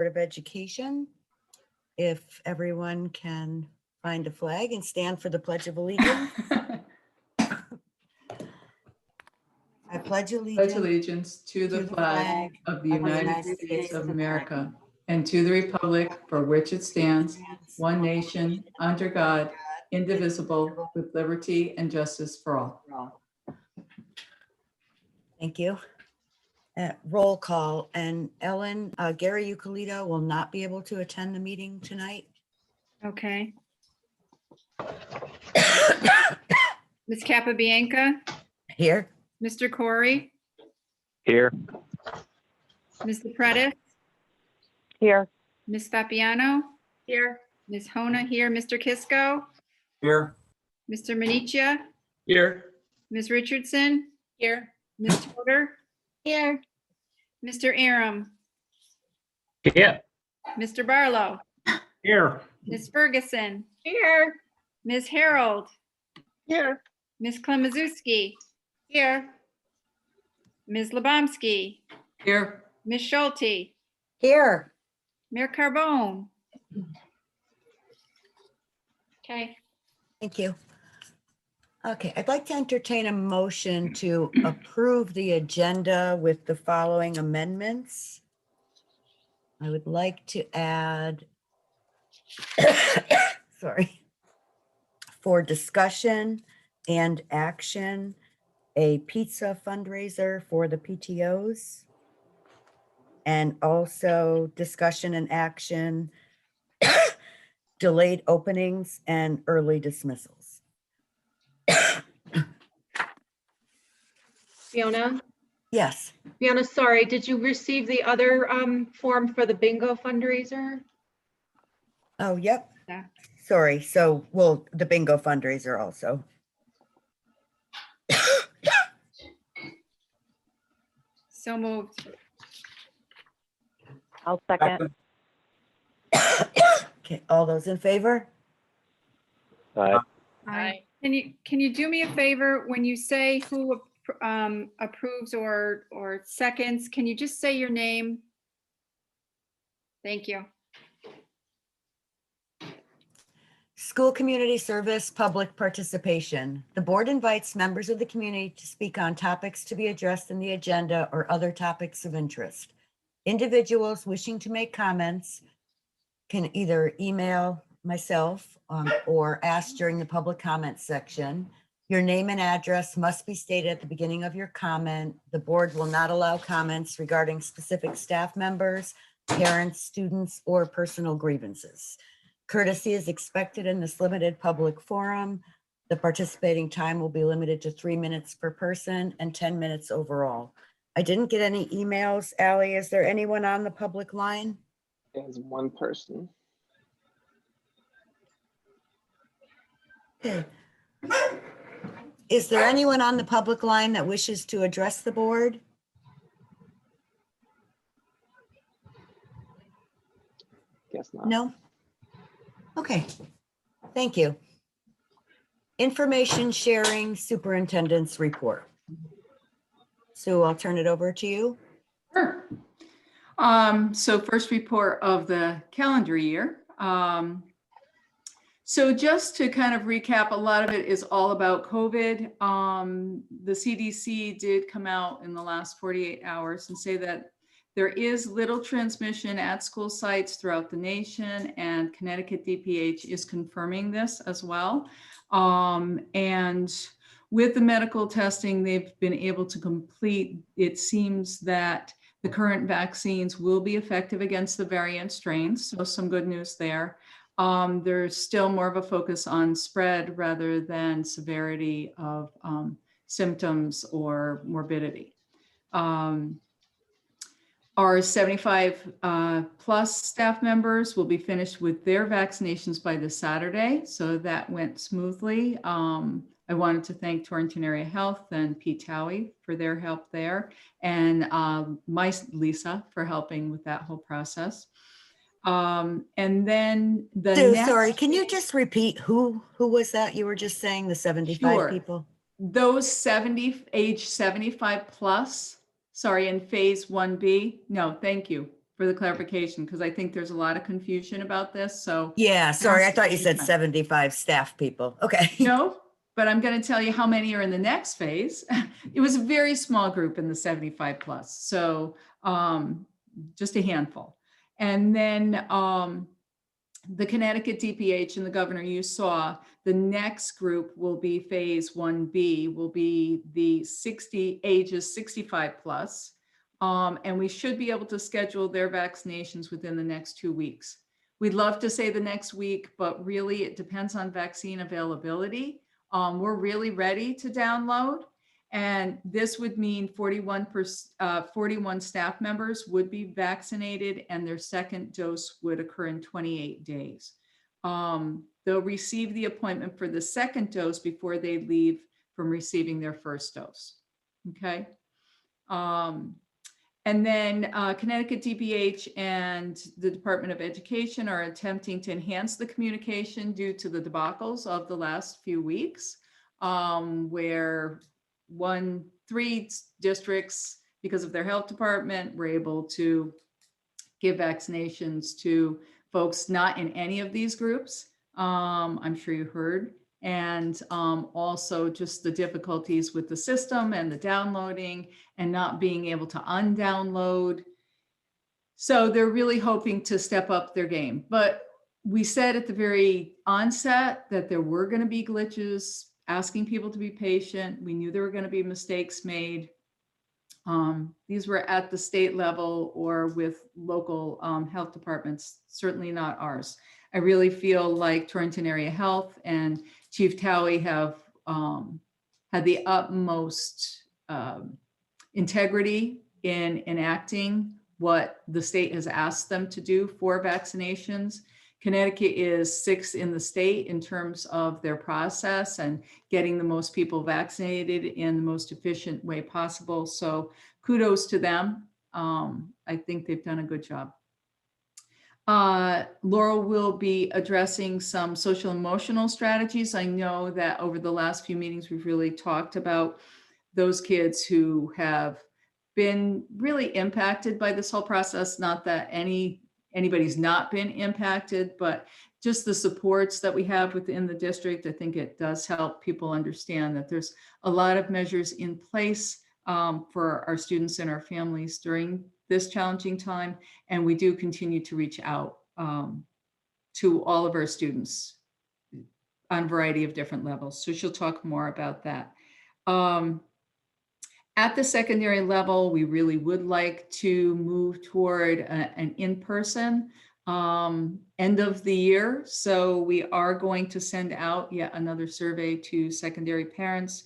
Board of Education. If everyone can find a flag and stand for the Pledge of Allegiance. I pledge Pledge allegiance to the flag of the United States of America and to the republic for which it stands, one nation, under God, indivisible, with liberty and justice for all. Thank you. Roll call. And Ellen, Gary Euclid will not be able to attend the meeting tonight. Okay. Ms. Capabianca, Here. Mr. Corey, Here. Ms. Pretice, Here. Ms. Fapiano, Here. Ms. Hona here, Mr. Kisco, Here. Mr. Minichia, Here. Ms. Richardson, Here. Ms. Toder, Here. Mr. Aram, Here. Mr. Barlow, Here. Ms. Ferguson, Here. Ms. Harold, Here. Ms. Klemazewski, Here. Ms. Lebomsky, Here. Ms. Schulte, Here. Mayor Carbone. Okay. Thank you. Okay, I'd like to entertain a motion to approve the agenda with the following amendments. I would like to add, sorry, for discussion and action, a pizza fundraiser for the PTOs, and also discussion and action, delayed openings and early dismissals. Fiona? Yes. Fiona, sorry, did you receive the other form for the bingo fundraiser? Oh, yep. Yeah. Sorry. So, well, the bingo fundraiser also. So moved. I'll second. Okay, all those in favor? Aye. Can you do me a favor when you say who approves or seconds? Can you just say your name? Thank you. School community service, public participation. The board invites members of the community to speak on topics to be addressed in the agenda or other topics of interest. Individuals wishing to make comments can either email myself or ask during the public comment section. Your name and address must be stated at the beginning of your comment. The board will not allow comments regarding specific staff members, parents, students, or personal grievances. Courtesy is expected in this limited public forum. The participating time will be limited to 3 minutes per person and 10 minutes overall. I didn't get any emails. Ally, is there anyone on the public line? There's one person. Okay. Is there anyone on the public line that wishes to address the board? Guess not. No? Okay, thank you. Information sharing superintendent's report. Sue, I'll turn it over to you. Sure. So first report of the calendar year. So just to kind of recap, a lot of it is all about COVID. The CDC did come out in the last 48 hours and say that there is little transmission at school sites throughout the nation, and Connecticut DPH is confirming this as well. And with the medical testing they've been able to complete, it seems that the current vaccines will be effective against the variant strains. So some good news there. There's still more of a focus on spread rather than severity of symptoms or morbidity. Our 75 plus staff members will be finished with their vaccinations by this Saturday. So that went smoothly. I wanted to thank Torrington Area Health and Pete Towie for their help there, and Lisa for helping with that whole process. And then the Sue, next, sorry, can you just repeat who was that you were just saying, the 75 Sure. people? Those age 75 plus, sorry, in phase 1B. No, thank you for the clarification, because I think there's a lot of confusion about this. So Yeah, sorry, I Ask thought you every said time. 75 staff people. Okay. no, but I'm going to tell you how many are in the next phase. It was a very small group in the 75 plus. So just a handful. And then the Connecticut DPH and the governor you saw, the next group will be phase 1B, will be the ages 65 plus. And we should be able to schedule their vaccinations within the next 2 weeks. We'd love to say the next week, but really it depends on vaccine availability. We're really ready to download. And this would mean 41 staff members would be vaccinated and their second dose would occur in 28 days. They'll receive the appointment for the second dose before they leave from receiving their first dose. Okay. And then Connecticut DPH and the Department of Education are attempting to enhance the communication due to the debacles of the last few weeks, where 3 districts, because of their health department, were able to give vaccinations to folks not in any of these groups. I'm sure you heard. And also just the difficulties with the system and the downloading and not being able to undownload. So they're really hoping to step up their game. But we said at the very onset that there were going to be glitches, asking people to be patient. We knew there were going to be mistakes made. These were at the state level or with local health departments, certainly not ours. I really feel like Torrington Area Health and Chief Towie have had the utmost integrity in enacting what the state has asked them to do for vaccinations. Connecticut is 6th in the state in terms of their process and getting the most people vaccinated in the most efficient way possible. So kudos to them. I think they've done a good job. Laurel will be addressing some social emotional strategies. I know that over the last few meetings, we've really talked about those kids who have been really impacted by this whole process. Not that anybody's not been impacted, but just the supports that we have within the district. I think it does help people understand that there's a lot of measures in place for our students and our families during this challenging time. And we do continue to reach out to all of our students on a variety of different levels. So she'll talk more about that. At the secondary level, we really would like to move toward an in-person end of the year. So we are going to send out yet another survey to secondary parents,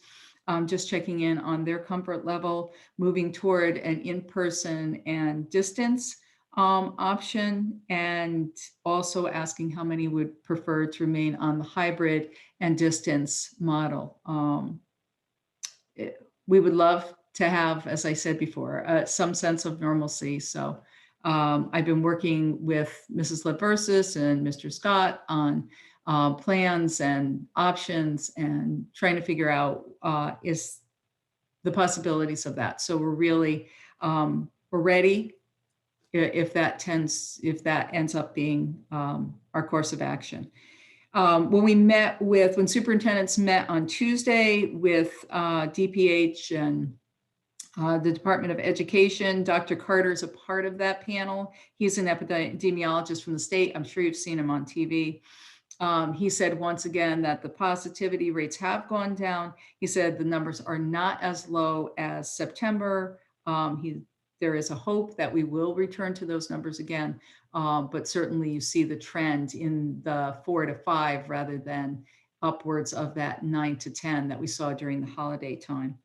just checking in on their comfort level, moving toward an in-person and distance option, and also asking how many would prefer to remain on the hybrid and distance model. We would love to have, as I said before, some sense of normalcy. So I've been working with Mrs. Leversis and Mr. Scott on plans and options and trying to figure out is the possibilities of that. So we're really, we're ready if that ends up being our course of action. When superintendents met on Tuesday with DPH and the Department of Education, Dr. Carter is a part of that panel. He's an epidemiologist from the state. I'm sure you've seen him on TV. He said once again that the positivity rates have gone down. He said the numbers are not as low as September. There is a hope that we will return to those numbers again, but certainly you see the trend in the 4 to 5 rather than upwards of that 9 to 10 that we saw during the holiday time.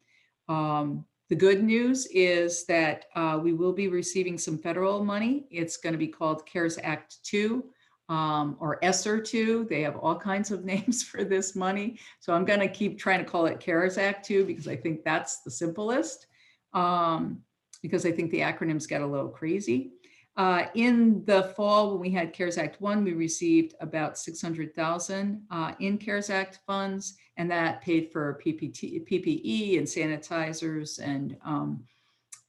The good news is that we will be receiving some federal money. It's going to be called CARES Act 2 or ESSER 2. They have all kinds of names for this money. So I'm going to keep trying to call it CARES Act 2 because I think that's the simplest, because I think the acronyms get a little crazy. In the fall, when we had CARES Act 1, we received about $600,000 in CARES Act funds, and that paid for PPE and sanitizers and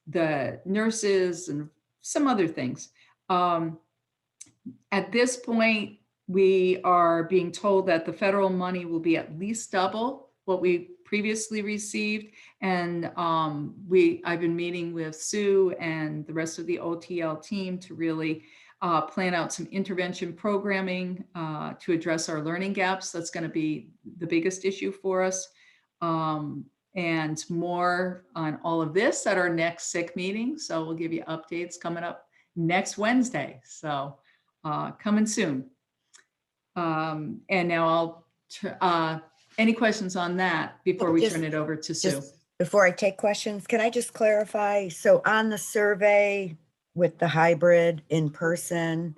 the nurses and some other things. At this point, we are being told that the federal money will be at least double what we previously received. And I've been meeting with Sue and the rest of the OTL team to really plan out some intervention programming to address our learning gaps. That's going to be the biggest issue for us. And more on all of this at our next SIC meeting. So we'll give you updates coming up next Wednesday. So coming soon. And now any questions on that before we turn it over to Sue? Just before I take questions, can I just clarify? So on the survey with the hybrid, in-person,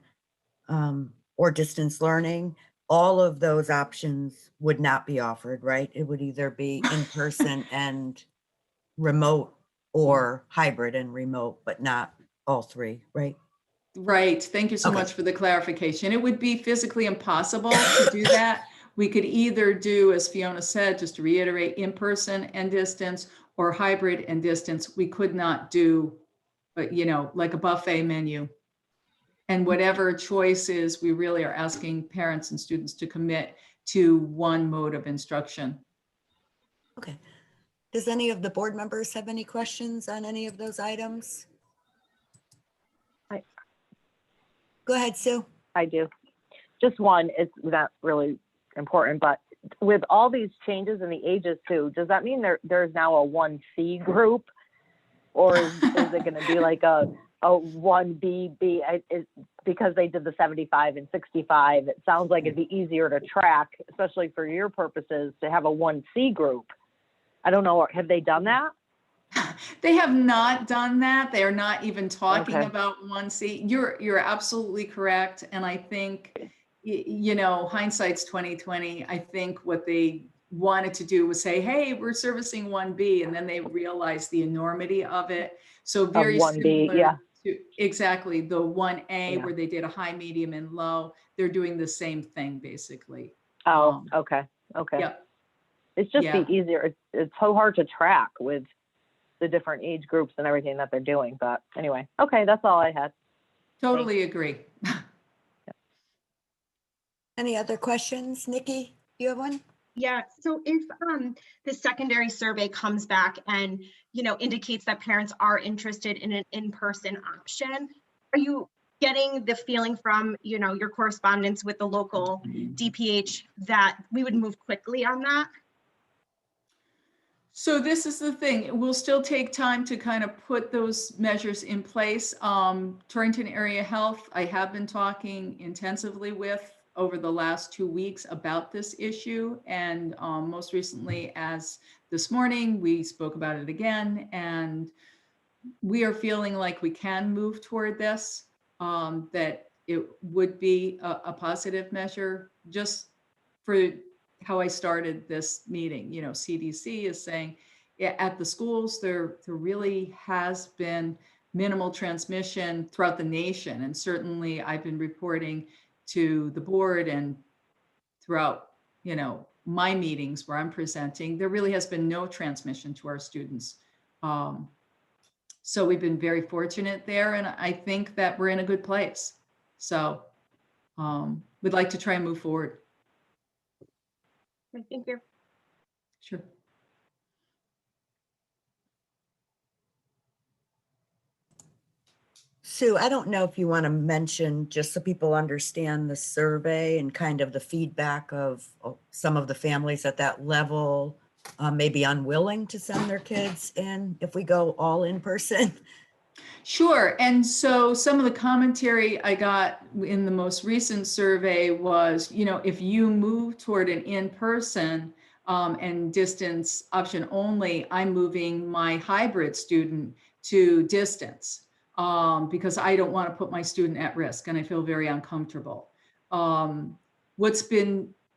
or distance learning, all of those options would not be offered, right? It would either be in-person and remote or hybrid and remote, but not all three, right? Right. Thank you so Okay. much for the clarification. It would be physically impossible to do that. We could either do, as Fiona said, just to reiterate, in-person and distance, or hybrid and distance. We could not do, like a buffet menu. And whatever choice is, we really are asking parents and students to commit to one mode of instruction. Okay. Does any of the board members have any questions on any of those items? Go ahead, Sue. I do. Just one, it's not really important, but with all these changes in the ages too, does that mean there's now a 1C group? Or is it going to be like a 1B, because they did the 75 and 65, it sounds like it'd be easier to track, especially for your purposes, to have a 1C group. I don't know, have they done that? They have not done that. They are not even talking Okay. about 1C. You're absolutely correct. And I think, hindsight's 2020. I think what they wanted to do was say, hey, we're servicing 1B. And then they realized the enormity of it. So very 1B, similar yeah. to exactly the 1A, Yeah. where they did a high, medium, and low. They're doing the same thing, basically. Oh, okay. Yeah. It's just Yeah. be easier. It's so hard to track with the different age groups and everything that they're doing. But anyway, okay, that's all I had. Totally agree. Any other questions? Nikki, do you have one? Yeah, so if the secondary survey comes back and, indicates that parents are interested in an in-person option, are you getting the feeling from, your correspondence with the local DPH that we would move quickly on that? So this is the thing, it will still take time to kind of put those measures in place. Torrington Area Health, I have been talking intensively with over the last 2 weeks about this issue. And most recently, as this morning, we spoke about it again. And we are feeling like we can move toward this, that it would be a positive measure. Just for how I started this meeting, CDC is saying at the schools, there really has been minimal transmission throughout the nation. And certainly I've been reporting to the board and throughout, my meetings where I'm presenting, there really has been no transmission to our students. So we've been very fortunate there. And I think that we're in a good place. So we'd like to try and move forward. Thank you. Sure. Sue, I don't know if you want to mention, just so people understand the survey and kind of the feedback of some of the families at that level, maybe unwilling to send their kids in if we go all in person. Sure. And so some of the commentary I got in the most recent survey was, if you move toward an in-person and distance option only, I'm moving my hybrid student to distance because I don't want to put my student at risk and I feel very uncomfortable.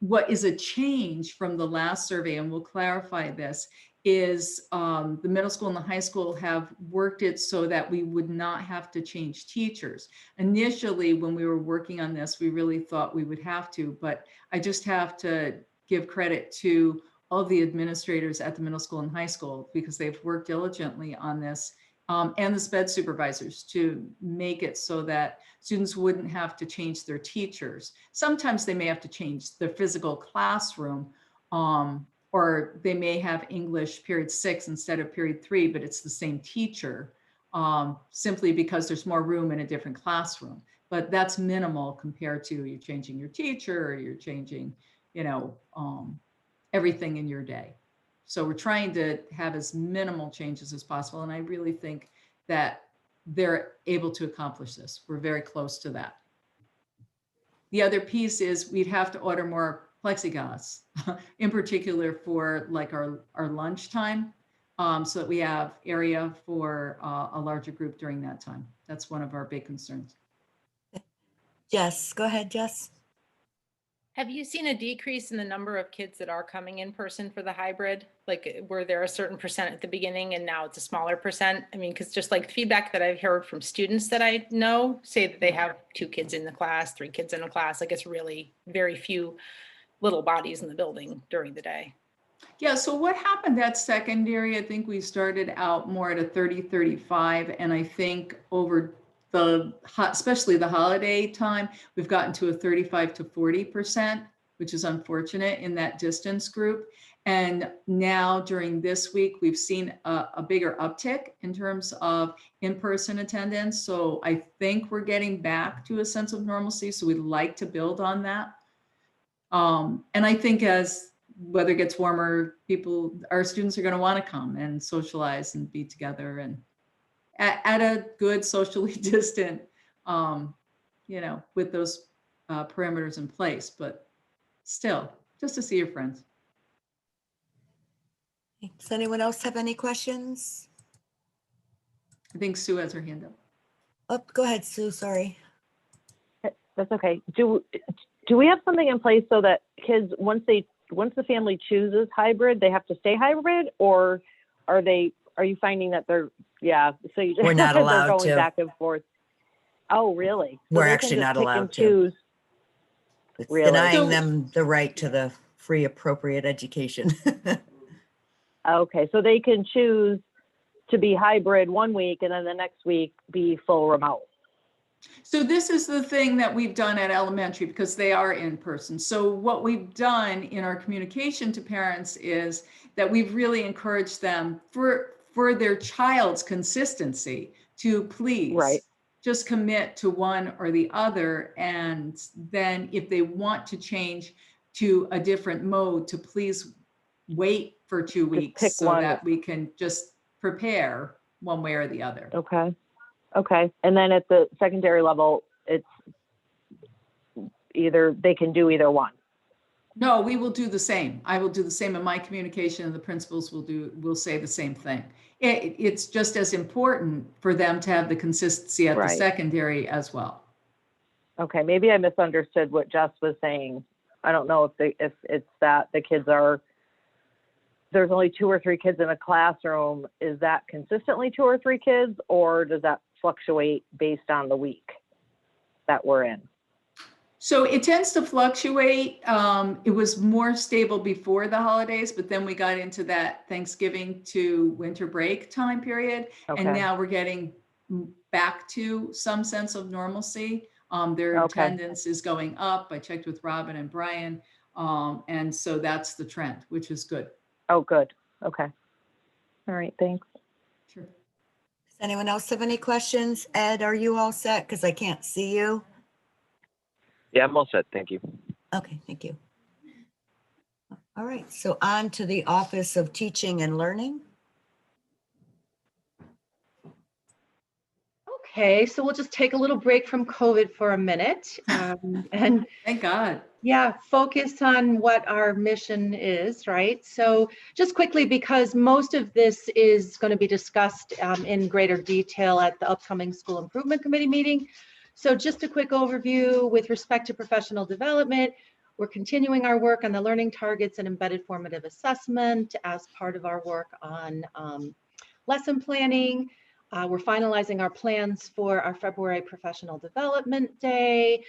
What is a change from the last survey, and we'll clarify this, is the middle school and the high school have worked it so that we would not have to change teachers. Initially, when we were working on this, we really thought we would have to, but I just have to give credit to all the administrators at the middle school and high school because they've worked diligently on this and the SPED supervisors to make it so that students wouldn't have to change their teachers. Sometimes they may have to change their physical classroom, or they may have English period 6 instead of period 3, but it's the same teacher, simply because there's more room in a different classroom. But that's minimal compared to you're changing your teacher, or you're changing, everything in your day. So we're trying to have as minimal changes as possible. And I really think that they're able to accomplish this. We're very close to that. The other piece is we'd have to order more plexiglass, in particular for like our lunchtime, so that we have area for a larger group during that time. That's one of our big concerns. Jess, go ahead, Jess. Have you seen a decrease in the number of kids that are coming in person for the hybrid? Like, were there a certain percent at the beginning and now it's a smaller percent? I mean, because just like feedback that I've heard from students that I know say that they have 2 kids in the class, 3 kids in a class, like it's really very few little bodies in the building during the day. Yeah, so what happened at secondary, I think we started out more at a 30-35, and I think over especially the holiday time, we've gotten to a 35 to 40%, which is unfortunate in that distance group. And now during this week, we've seen a bigger uptick in terms of in-person attendance. So I think we're getting back to a sense of normalcy. So we'd like to build on that. And I think as weather gets warmer, our students are going to want to come and socialize and be together and at a good socially distant, with those parameters in place, but still just to see your friends. Does anyone else have any questions? I think Sue has her hand up. Oh, go ahead, Sue, sorry. That's okay. Do we have something in place so that kids, once the family chooses hybrid, they have to stay hybrid, or are you finding that they're, so We're not allowed they're going to. back and forth? Oh, really? So We're they can actually just not pick allowed and to. choose? It's Really? denying them the right to the free appropriate education. Okay, so they can choose to be hybrid one week and then the next week be full remote. So this is the thing that we've done at elementary because they are in person. So what we've done in our communication to parents is that we've really encouraged them for their child's consistency to please just commit to one or the other. And then if they want to change to a different mode, to please wait for 2 weeks so that we can just prepare one way or the other. Okay. And then at the secondary level, it's either they can do either one. No, we will do the same. I will do the same in my communication, and the principals will say the same thing. It's just as important for them to have the consistency at the secondary as well. Okay, maybe I misunderstood what Jess was saying. I don't know if it's that the kids there's only 2 or 3 kids in a classroom. Is that consistently 2 or 3 kids, or does that fluctuate based on the week that we're in? So it tends to fluctuate. It was more stable before the holidays, but then we got into that Thanksgiving to winter break time period. And now we're getting back to some sense of normalcy. Their attendance is going up. I checked with Robin and Brian. And so that's the trend, which is good. Oh, good. Okay. All right. Thanks. Sure. Does anyone else have any questions? Ed, are you all set? Because I can't see you. Yeah, I'm all set. Thank you. Okay, thank you. All right, so on to the Office of Teaching and Learning. Okay, so we'll just take a little break from COVID for a minute and thank God. Yeah, focus on what our mission is, right? So just quickly, because most of this is going to be discussed in greater detail at the upcoming School Improvement Committee meeting. So just a quick overview with respect to professional development. We're continuing our work on the learning targets and embedded formative assessment as part of our work on lesson planning. We're finalizing our plans for our February Professional Development Day.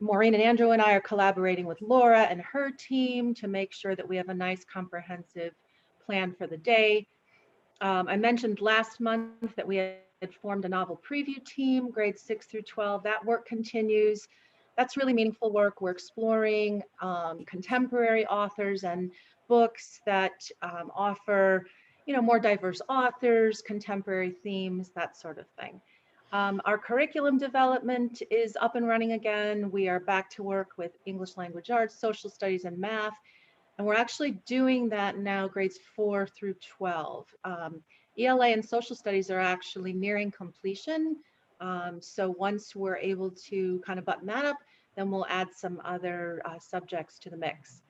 Maureen and Andrew and I are collaborating with Laura and her team to make sure that we have a nice comprehensive plan for the day. I mentioned last month that we had formed a novel preview team, grades 6 through 12. That work continues. That's really meaningful work. We're exploring contemporary authors and books that offer, more diverse authors, contemporary themes, that sort of thing. Our curriculum development is up and running again. We are back to work with English language arts, social studies, and math. And we're actually doing that now, grades 4 through 12. ELA and social studies are actually nearing completion. So once we're able to kind of button that up, then we'll add some other subjects to the mix.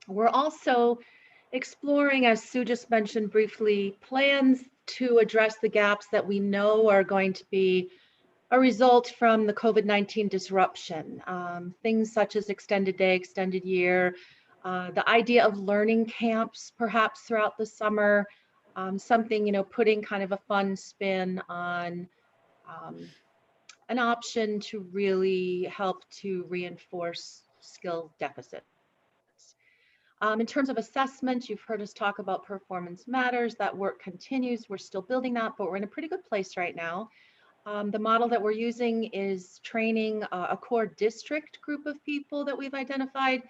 We're also exploring, as Sue just mentioned briefly, plans to address the gaps that we know are going to be a result from the COVID-19 disruption. Things such as extended day, extended year, the idea of learning camps perhaps throughout the summer, something, putting kind of a fun spin on an option to really help to reinforce skill deficits. In terms of assessment, you've heard us talk about performance matters. That work continues. We're still building that, but we're in a pretty good place right now. The model that we're using is training a core district group of people that we've identified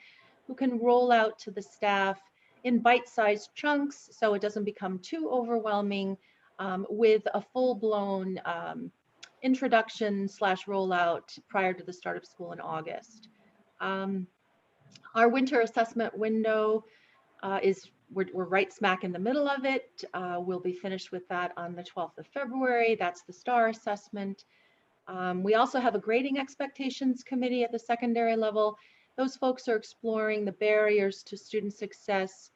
who can roll out to the staff in bite-sized chunks so it doesn't become too overwhelming, with a full-blown introduction / rollout prior to the start of school in August. Our winter assessment window we're right smack in the middle of it. We'll be finished with that on the 12th of February. That's the STAR assessment. We also have a grading expectations committee at the secondary level. Those folks are exploring the barriers to student success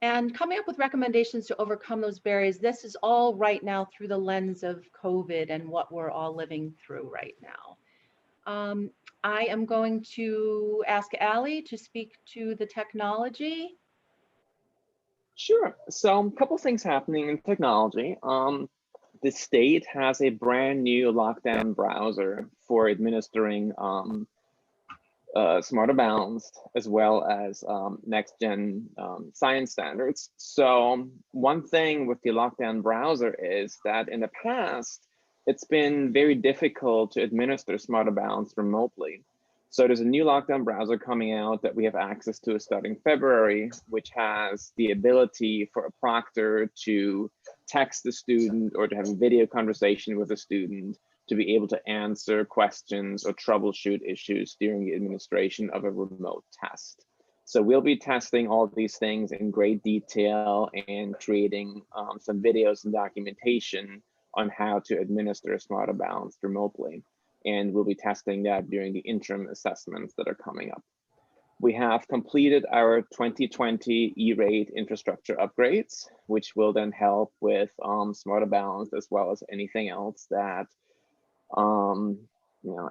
and coming up with recommendations to overcome those barriers. This is all right now through the lens of COVID and what we're all living through right now. I am going to ask Allie to speak to the technology. Sure. So a couple things happening in technology. The state has a brand new lockdown browser for administering Smarter Balanced as well as next gen science standards. So one thing with the lockdown browser is that in the past, it's been very difficult to administer Smarter Balanced remotely. So there's a new lockdown browser coming out that we have access to starting February, which has the ability for a proctor to text the student or to have a video conversation with a student to be able to answer questions or troubleshoot issues during the administration of a remote test. So we'll be testing all these things in great detail and creating some videos and documentation on how to administer Smarter Balanced remotely. And we'll be testing that during the interim assessments that are coming up. We have completed our 2020 E-rate infrastructure upgrades, which will then help with Smarter Balanced as well as anything else that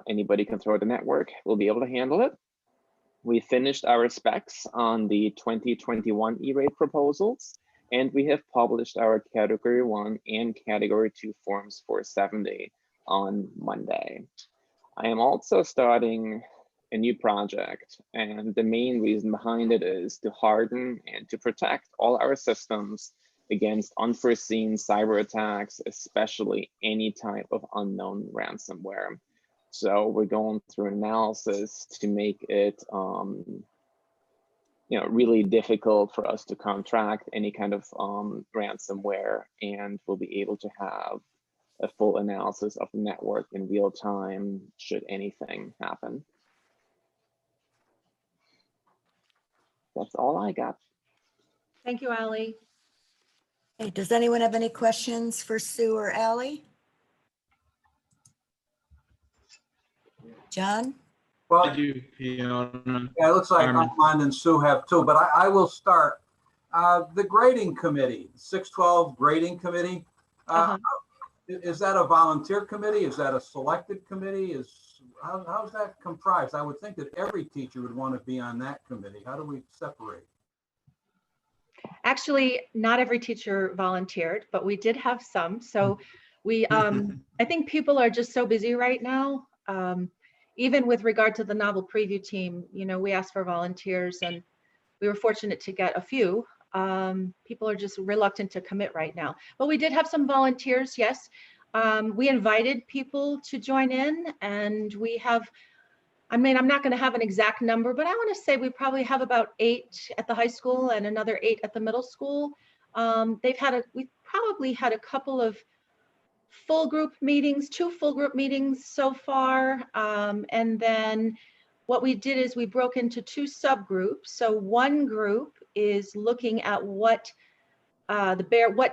anybody can throw at the network. We'll be able to handle it. We finished our specs on the 2021 E-rate proposals, and we have published our Category 1 and Category 2 forms for 70 on Monday. I am also starting a new project, and the main reason behind it is to harden and to protect all our systems against unforeseen cyber attacks, especially any type of unknown ransomware. So we're going through an analysis to make it really difficult for us to contract any kind of ransomware, and we'll be able to have a full analysis of the network in real time should anything happen. That's all I got. Thank you, Allie. Hey, does anyone have any questions for Sue or Allie? John? Well, I do, Fiona. yeah, it looks like Armin. mine and Sue have too, but I will start. The grading committee, 612 grading committee, is that a volunteer committee? Is that a selected committee? How's that comprised? I would think that every teacher would want to be on that committee. How do we separate? Actually, not every teacher volunteered, but we did have some. So we, I think people are just so busy right now. Even with regard to the novel preview team, we asked for volunteers, and we were fortunate to get a few. People are just reluctant to commit right now. But we did have some volunteers, yes. We invited people to join in, and we have, I mean, I'm not going to have an exact number, but I want to say we probably have about 8 at the high school and another 8 at the middle school. We probably had a couple of full group meetings, 2 full group meetings so far. And then what we did is we broke into 2 subgroups. So one group is looking at what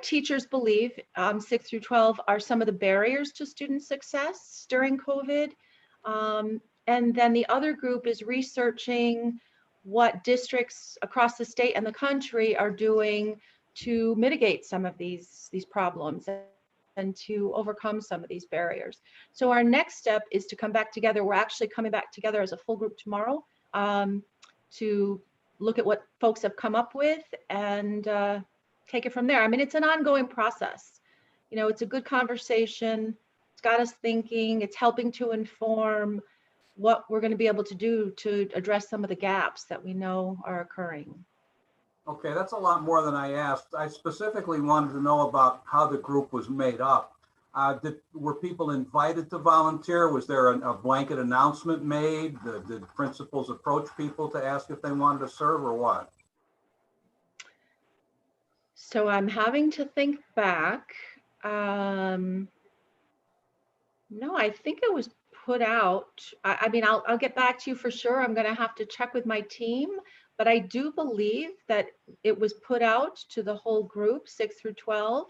teachers believe 6 through 12 are some of the barriers to student success during COVID. And then the other group is researching what districts across the state and the country are doing to mitigate some of these problems and to overcome some of these barriers. So our next step is to come back together. We're actually coming back together as a full group tomorrow to look at what folks have come up with and take it from there. I mean, it's an ongoing process. You know, it's a good conversation. It's got us thinking. It's helping to inform what we're going to be able to do to address some of the gaps that we know are occurring. Okay, that's a lot more than I asked. I specifically wanted to know about how the group was made up. Were people invited to volunteer? Was there a blanket announcement made? Did principals approach people to ask if they wanted to serve or what? So I'm having to think back. No, I think it was put out. I mean, I'll get back to you for sure. I'm going to have to check with my team, but I do believe that it was put out to the whole group, 6 through 12.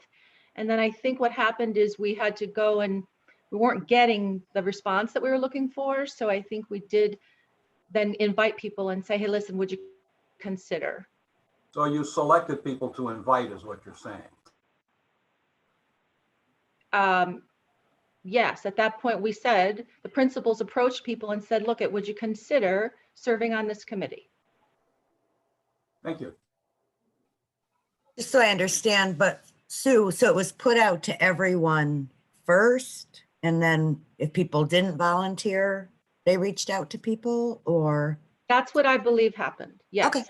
And then I think what happened is we had to go and we weren't getting the response that we were looking for. So I think we did then invite people and say, hey, listen, would you consider? So you selected people to invite is what you're saying? Yes, at that point we said, the principals approached people and said, look, would you consider serving on this committee? Thank you. Just so I understand, but Sue, so it was put out to everyone first, and then if people didn't volunteer, they reached out to people, or? That's what I believe happened. Yes. Okay.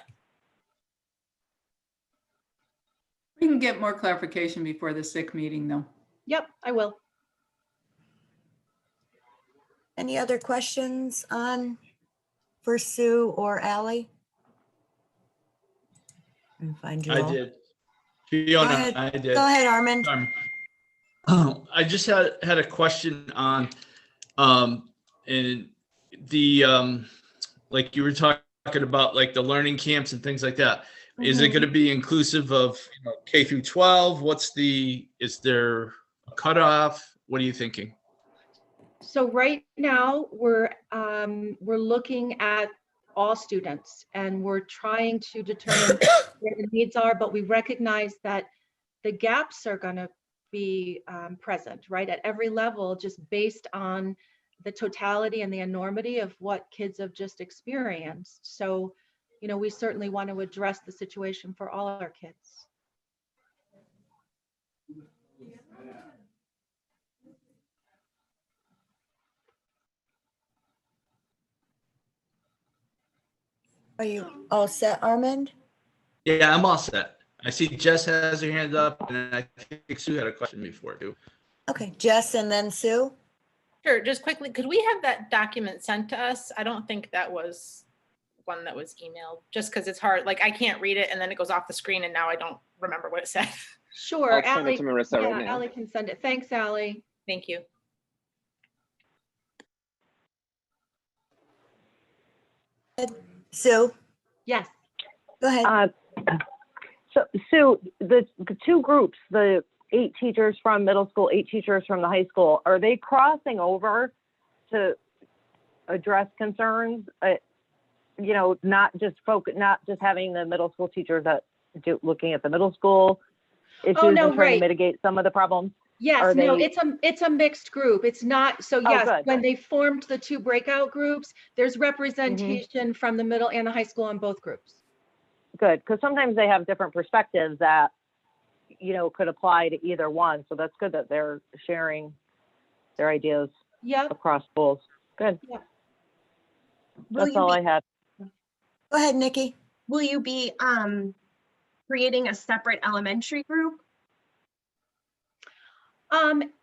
We can get more clarification before the SIC meeting though. Yep, I will. Any other questions for Sue or Ally? And find you I all. did. Go Fiona, ahead. I did. Go ahead, Armand. I just had a question on, and the, like you were talking about, like the learning camps and things like that. Is it going to be inclusive of K through 12? Is there a cutoff? What are you thinking? So right now we're looking at all students and we're trying to determine where the needs are, but we recognize that the gaps are going to be present, right, at every level, just based on the totality and the enormity of what kids have just experienced. So, you know, we certainly want to address the situation for all our kids. Are you all set, Armand? Yeah, I'm all set. I see Jess has her hand up, and I think Sue had a question before too. Okay, Jess and then Sue. Sure, just quickly, could we have that document sent to us? I don't think that was one that was emailed, just because it's hard. Like I can't read it and then it goes off the screen and now I don't remember what it said. Sure, I'll send it to Marissa right now. Ally can send it. Thanks, Ally. Thank you. Sue, Yes. go ahead. So Sue, the 2 groups, the 8 teachers from middle school, 8 teachers from the high school, are they crossing over to address concerns? Not just having the middle school teachers that looking at the middle school issues and trying to mitigate some of the problems. Yes, no, it's a mixed group. It's not, so yes, when they formed the 2 breakout groups, there's representation from the middle and the high school on both groups. Good, because sometimes they have different perspectives that, could apply to either one. So that's good that they're sharing their ideas across schools. Good. Yep. That's all I had. Go ahead, Nikki. Will you be creating a separate elementary group?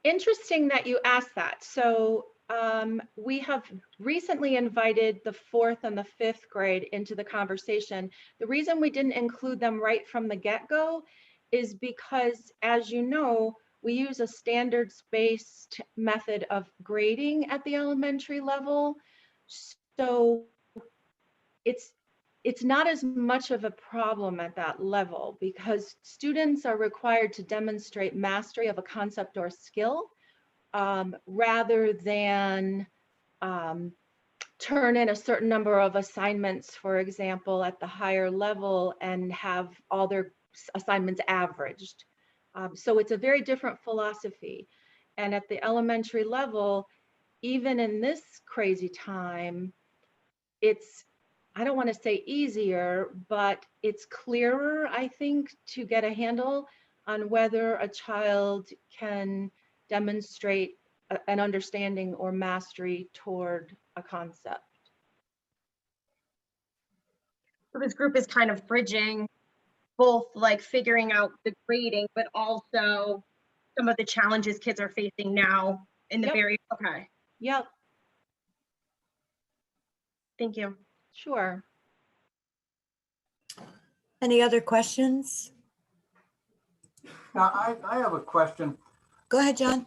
Interesting that you asked that. So we have recently invited the 4th and the 5th grade into the conversation. The reason we didn't include them right from the get-go is because, as you know, we use a standards-based method of grading at the elementary level. So it's not as much of a problem at that level because students are required to demonstrate mastery of a concept or skill rather than turn in a certain number of assignments, for example, at the higher level and have all their assignments averaged. So it's a very different philosophy. And at the elementary level, even in this crazy time, it's, I don't want to say easier, but it's clearer, I think, to get a handle on whether a child can demonstrate an understanding or mastery toward a concept. So this group is kind of bridging both like figuring out the grading, but also some of the challenges kids are facing now in the very, okay. Yep. Thank you. Sure. Any other questions? Now, I have a question. Go ahead, John.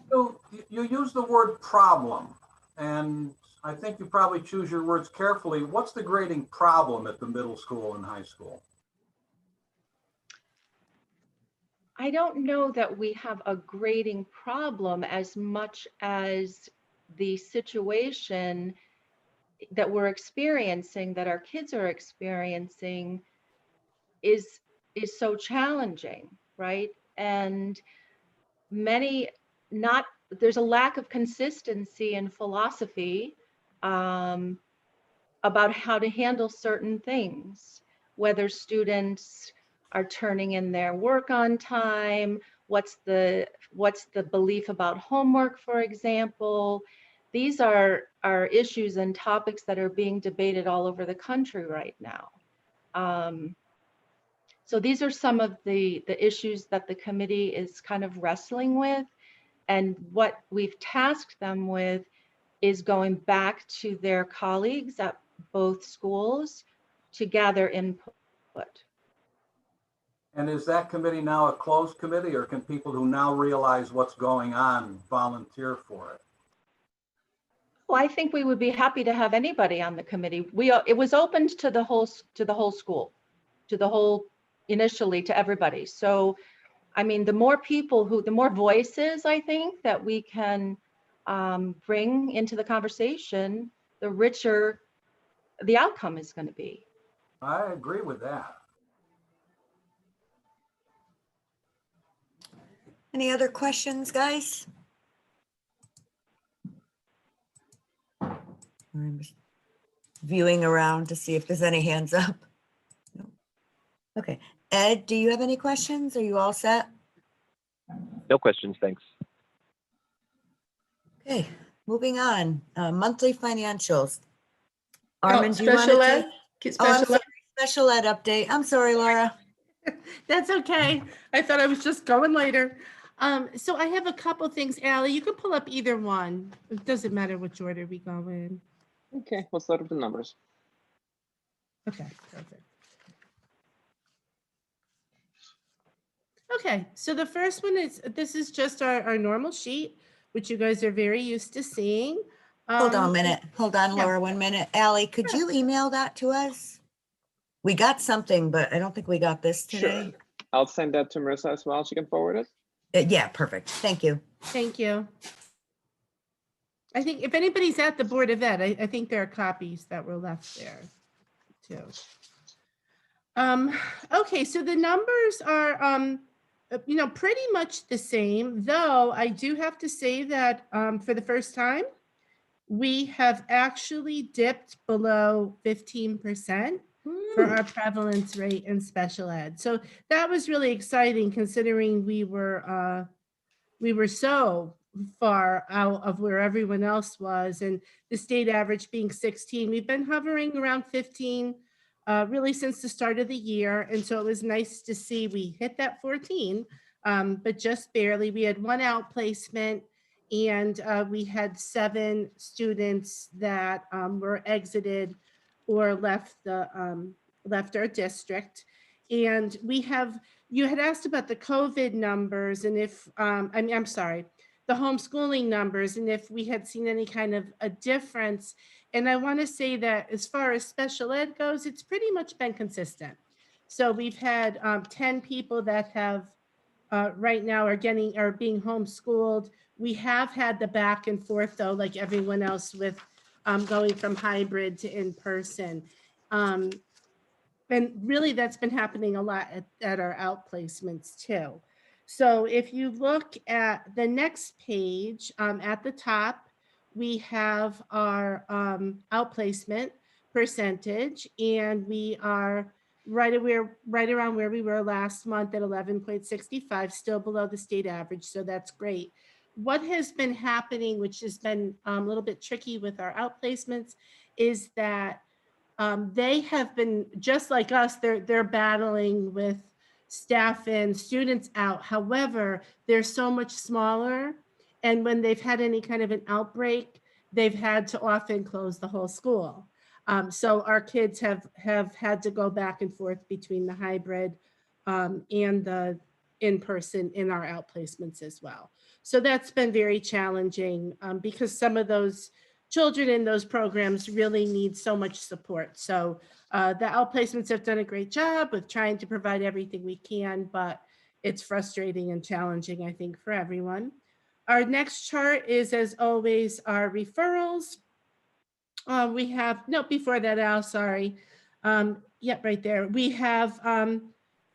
You use the word problem, and I think you probably choose your words carefully. What's the grading problem at the middle school and high school? I don't know that we have a grading problem as much as the situation that we're experiencing, that our kids are experiencing, is so challenging, right? And there's a lack of consistency in philosophy about how to handle certain things, whether students are turning in their work on time, what's the belief about homework, for example. These are issues and topics that are being debated all over the country right now. So these are some of the issues that the committee is kind of wrestling with. And what we've tasked them with is going back to their colleagues at both schools to gather input. And is that committee now a closed committee, or can people who now realize what's going on volunteer for it? Well, I think we would be happy to have anybody on the committee. It was opened to the whole school, initially to everybody. So, I mean, the more voices I think that we can bring into the conversation, the richer the outcome is going to be. I agree with that. Any other questions, guys? I'm just viewing around to see if there's any hands up. No. Okay. Ed, do you have any questions? Are you all set? No questions, thanks. Okay, moving on. Monthly financials. Oh, Armin, do you want special to ed? take? Special I'm sorry, special ed update. I'm sorry, Laura. That's okay. I thought I was just going later. So I have a couple things, Allie. You can pull up either one. It doesn't matter which order we go in. Okay, let's start with the numbers. Okay, perfect. Okay, so the first one is, this is just our normal sheet, which you guys are very used to seeing. Hold on a minute. Hold on, yeah. Laura, 1 minute. Allie, could you email that to us? We got something, but I don't think we got this today. Sure. I'll send that to Marissa as well. She can forward it. Yeah, perfect. Thank you. Thank you. I think if anybody's at the Board of Ed, I think there are copies that were left there too. Okay, so the numbers are, pretty much the same, though I do have to say that for the first time, we have actually dipped below 15% for our prevalence rate in special ed. So that was really exciting considering we were so far out of where everyone else was, and the state average being 16. We've been hovering around 15 really since the start of the year. And so it was nice to see we hit that 14, but just barely. We had one outplacement, and we had 7 students that were exited or left our district. And you had asked about the COVID numbers, and if, I'm sorry, the homeschooling numbers, and if we had seen any kind of a difference. And I want to say that as far as special ed goes, it's pretty much been consistent. So we've had 10 people that have right now are being homeschooled. We have had the back and forth though, like everyone else, with going from hybrid to in person. And really that's been happening a lot at our outplacements too. So if you look at the next page, at the top, we have our outplacement percentage, and we are right around where we were last month at 11.65, still below the state average. So that's great. What has been happening, which has been a little bit tricky with our outplacements, is that they have been just like us. They're battling with staff and students out. However, they're so much smaller, and when they've had any kind of an outbreak, they've had to often close the whole school. So our kids have had to go back and forth between the hybrid and the in-person in our outplacements as well. So that's been very challenging because some of those children in those programs really need so much support. So the outplacements have done a great job with trying to provide everything we can, but it's frustrating and challenging, I think, for everyone. Our next chart is, as always, our referrals. We have, no, before that, Al, sorry. Yep, right there. We have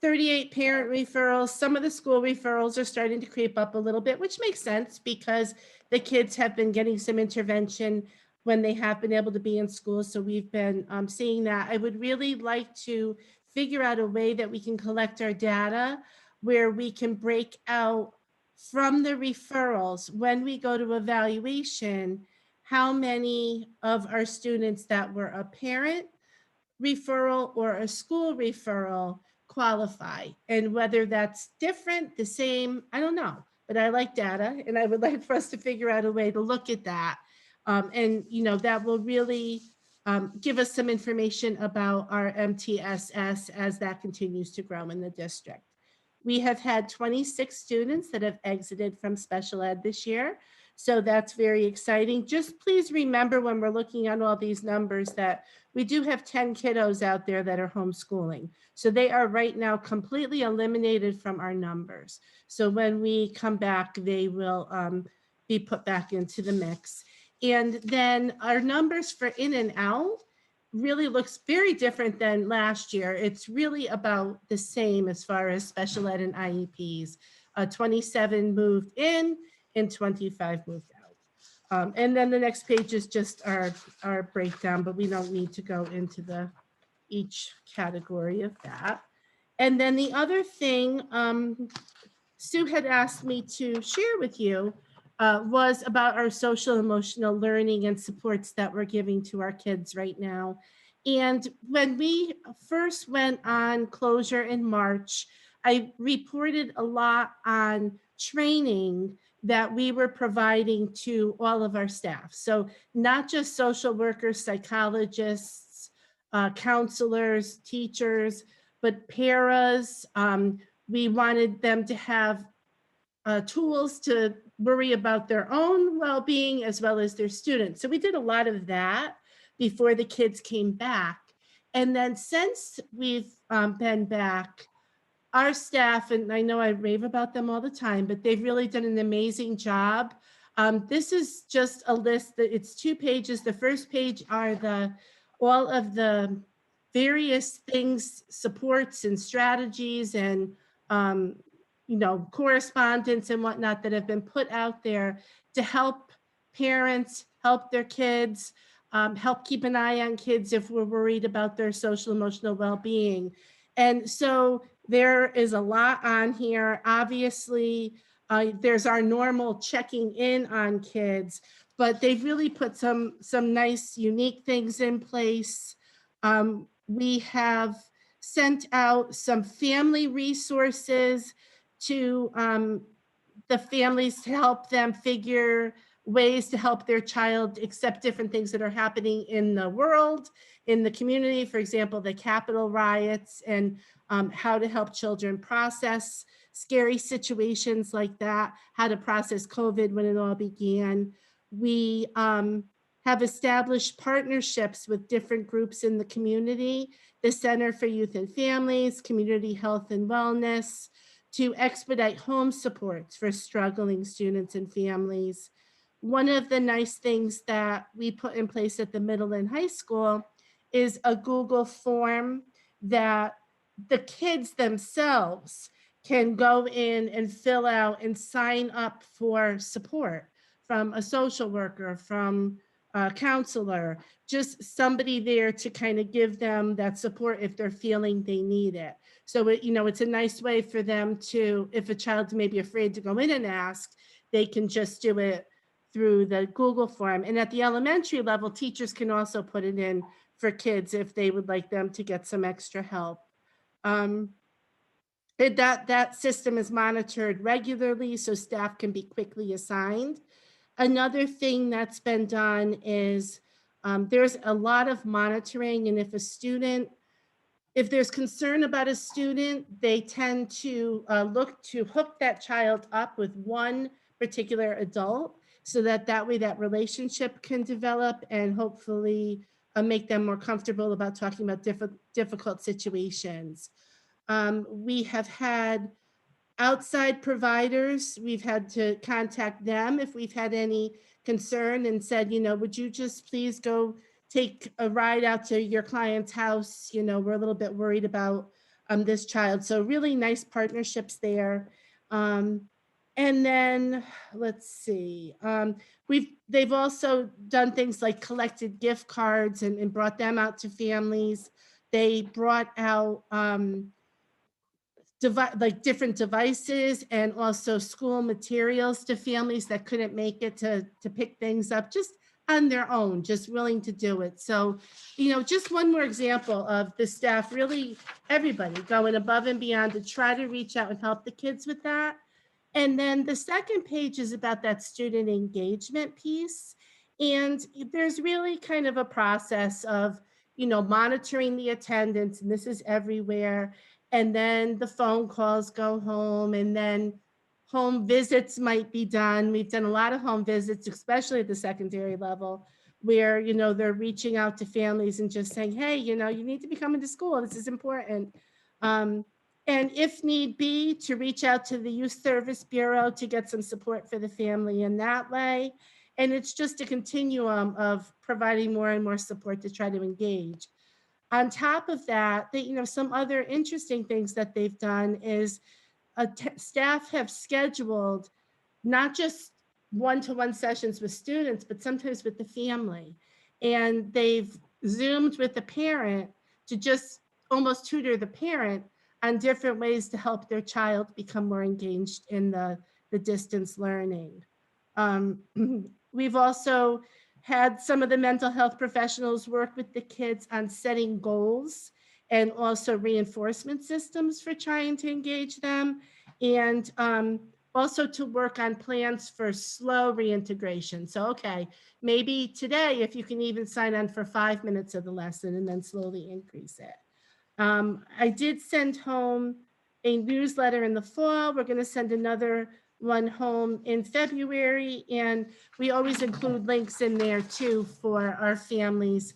38 parent referrals. Some of the school referrals are starting to creep up a little bit, which makes sense because the kids have been getting some intervention when they have been able to be in school. So we've been seeing that. I would really like to figure out a way that we can collect our data where we can break out from the referrals when we go to evaluation, how many of our students that were a parent referral or a school referral qualify, and whether that's different, the same, I don't know, but I like data, and I would like for us to figure out a way to look at that. And that will really give us some information about our MTSS as that continues to grow in the district. We have had 26 students that have exited from special ed this year. So that's very exciting. Just please remember when we're looking at all these numbers that we do have 10 kiddos out there that are homeschooling. So they are right now completely eliminated from our numbers. So when we come back, they will be put back into the mix. And then our numbers for in and out really looks very different than last year. It's really about the same as far as special ed and IEPs. 27 moved in and 25 moved out. And then the next page is just our breakdown, but we don't need to go into each category of that. And then the other thing Sue had asked me to share with you was about our social emotional learning and supports that we're giving to our kids right now. And when we first went on closure in March, I reported a lot on training that we were providing to all of our staff. So not just social workers, psychologists, counselors, teachers, but paras. We wanted them to have tools to worry about their own well-being as well as their students. So we did a lot of that before the kids came back. And then since we've been back, our staff, and I know I rave about them all the time, but they've really done an amazing job. This is just a list that it's 2 pages. The first page are all of the various things, supports and strategies and correspondence and whatnot that have been put out there to help parents, help their kids, help keep an eye on kids if we're worried about their social emotional well-being. And so there is a lot on here. Obviously, there's our normal checking in on kids, but they've really put some nice, unique things in place. We have sent out some family resources to the families to help them figure ways to help their child accept different things that are happening in the world, in the community, for example, the Capitol riots, and how to help children process scary situations like that, how to process COVID when it all began. We have established partnerships with different groups in the community, the Center for Youth and Families, Community Health and Wellness, to expedite home supports for struggling students and families. One of the nice things that we put in place at the middle and high school is a Google form that the kids themselves can go in and fill out and sign up for support from a social worker, from a counselor, just somebody there to kind of give them that support if they're feeling they need it. So it's a nice way for them to, if a child's maybe afraid to go in and ask, they can just do it through the Google form. And at the elementary level, teachers can also put it in for kids if they would like them to get some extra help. That system is monitored regularly so staff can be quickly assigned. Another thing that's been done is there's a lot of monitoring, and if there's concern about a student, they tend to look to hook that child up with one particular adult so that way that relationship can develop and hopefully make them more comfortable about talking about difficult situations. We have had outside providers, we've had to contact them if we've had any concern and said, would you just please go take a ride out to your client's house? We're a little bit worried about this child. So really nice partnerships there. And then let's see, they've also done things like collected gift cards and brought them out to families. They brought out different devices and also school materials to families that couldn't make it to pick things up just on their own, just willing to do it. So, just one more example of the staff, really everybody going above and beyond to try to reach out and help the kids with that. And then the second page is about that student engagement piece. And there's really kind of a process of, monitoring the attendance, and this is everywhere. And then the phone calls go home, and then home visits might be done. We've done a lot of home visits, especially at the secondary level, where, they're reaching out to families and just saying, hey, you need to be coming to school. This is important. And if need be, to reach out to the Youth Service Bureau to get some support for the family in that way. And it's just a continuum of providing more and more support to try to engage. On top of that, some other interesting things that they've done is staff have scheduled not just one-to-one sessions with students, but sometimes with the family. And they've Zoomed with the parent to just almost tutor the parent on different ways to help their child become more engaged in the distance learning. We've also had some of the mental health professionals work with the kids on setting goals and also reinforcement systems for trying to engage them, and also to work on plans for slow reintegration. So, okay, maybe today, if you can even sign on for 5 minutes of the lesson and then slowly increase it. I did send home a newsletter in the fall. We're going to send another one home in February, and we always include links in there too for our families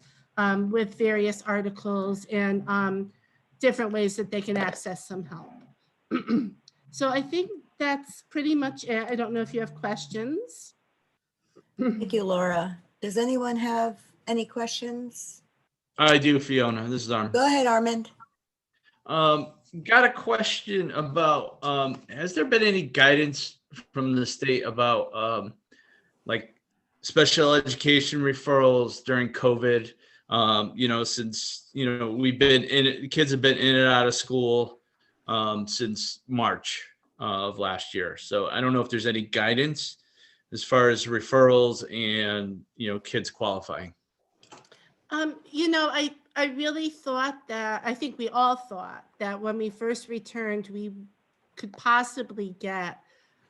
with various articles and different ways that they can access some help. So I think that's pretty much it. I don't know if you have questions. Thank you, Laura. Does anyone have any questions? I do, Fiona. This is Armin. Go ahead, Armand. Got a question about, has there been any guidance from the state about like special education referrals during COVID? Since, we've been kids have been in and out of school since March of last year. So I don't know if there's any guidance as far as referrals and, kids qualifying. I really thought that, I think we all thought that when we first returned, we could possibly get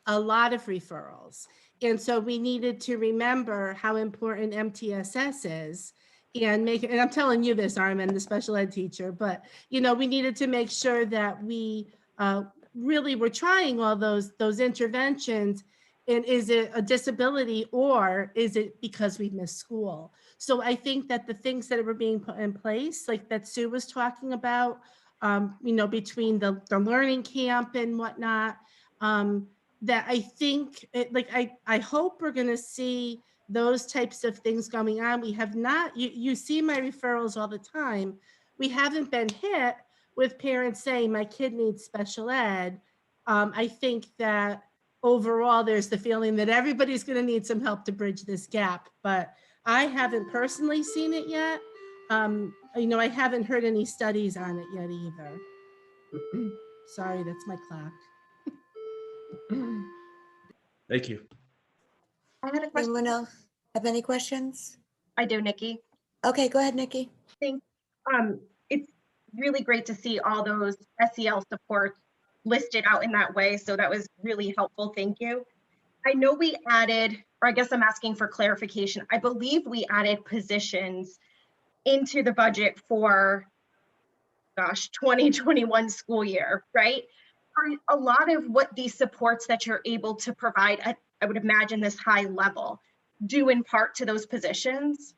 a lot of referrals. And so we needed to remember how important MTSS is and and I'm telling you this, Armin, the special ed teacher, but we needed to make sure that we really were trying all those interventions. And is it a disability or is it because we missed school? So I think that the things that were being put in place, like that Sue was talking about, between the learning camp and whatnot, that I think, I hope we're going to see those types of things going on. We have not, you see my referrals all the time. We haven't been hit with parents saying my kid needs special ed. I think that overall, there's the feeling that everybody's going to need some help to bridge this gap, but I haven't personally seen it yet. I haven't heard any studies on it yet either. Sorry, that's my clock. Thank you. I had a question. Anyone else have any questions? I do, Nikki. Okay, go ahead, Nikki. Think it's really great to see all those SEL supports listed out in that way. So that was really helpful. Thank you. I know we added, or I guess I'm asking for clarification. I believe we added positions into the budget for, 2021 school year, right? Are a lot of what these supports that you're able to provide, I would imagine this high level, due in part to those positions?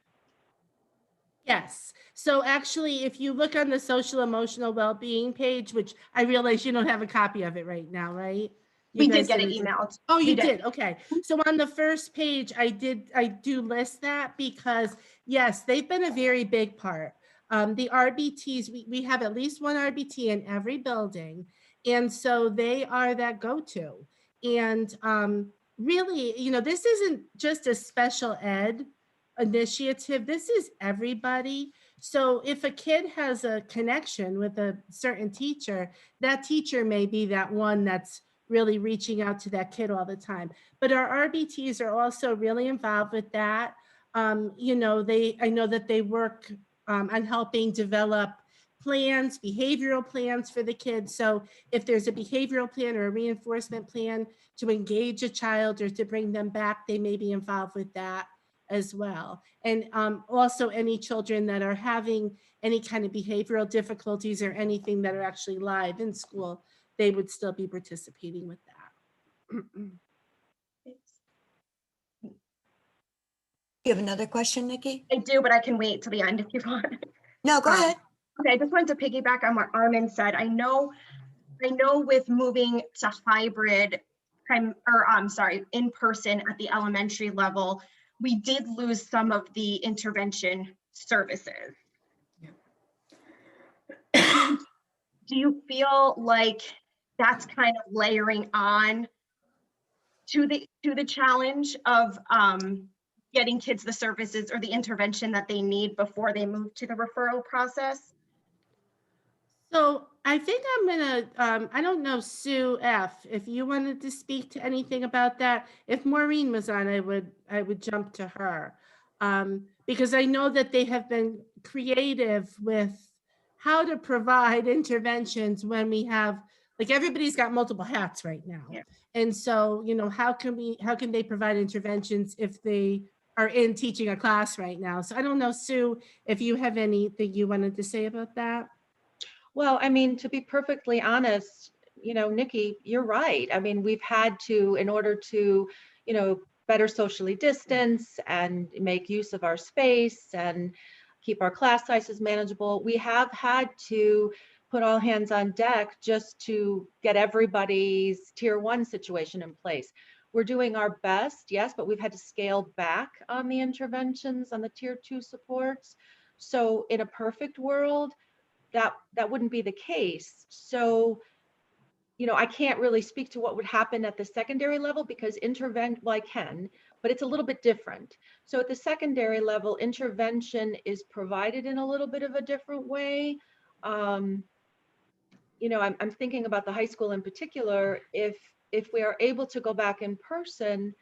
Yes. So actually, if you look on the social emotional well-being page, which I realize you don't have a copy of it right now, right? We did get it emailed. Oh, you did? Okay. So on the first page, I do list that because yes, they've been a very big part. The RBTs, we have at least one RBT in every building. And so they are that go-to. And really, this isn't just a special ed initiative. This is everybody. So if a kid has a connection with a certain teacher, that teacher may be that one that's really reaching out to that kid all the time. But our RBTs are also really involved with that. I know that they work on helping develop plans, behavioral plans for the kids. So if there's a behavioral plan or a reinforcement plan to engage a child or to bring them back, they may be involved with that as well. And also any children that are having any kind of behavioral difficulties or anything that are actually live in school, they would still be participating with that. You have another question, Nikki? I do, but I can wait till the end if you want. No, go ahead. Okay, I just wanted to piggyback on what Armin said. I know with moving to hybrid, in person at the elementary level, we did lose some of the intervention services. Yeah. Do you feel like that's kind of layering on to the challenge of getting kids the services or the intervention that they need before they move to the referral process? So I think I'm gonna, I don't know, Sue F., if you wanted to speak to anything about that. If Maureen was on, I would jump to her. Because I know that they have been creative with how to provide interventions when we have, like everybody's got multiple hats right now. Yeah. And so, how can they provide interventions if they are in teaching a class right now? So I don't know, Sue, if you have anything you wanted to say about that. Well, I mean, to be perfectly honest, Nikki, you're right. I mean, we've had to, in order to, better socially distance and make use of our space and keep our class sizes manageable, we have had to put all hands on deck just to get everybody's tier 1 situation in place. We're doing our best, yes, but we've had to scale back on the interventions, on the tier 2 supports. So in a perfect world, that wouldn't be the case. So, I can't really speak to what would happen at the secondary level because well, I can, but it's a little bit different. So at the secondary level, intervention is provided in a little bit of a different way. I'm thinking about the high school in particular. If we are able to go back in person,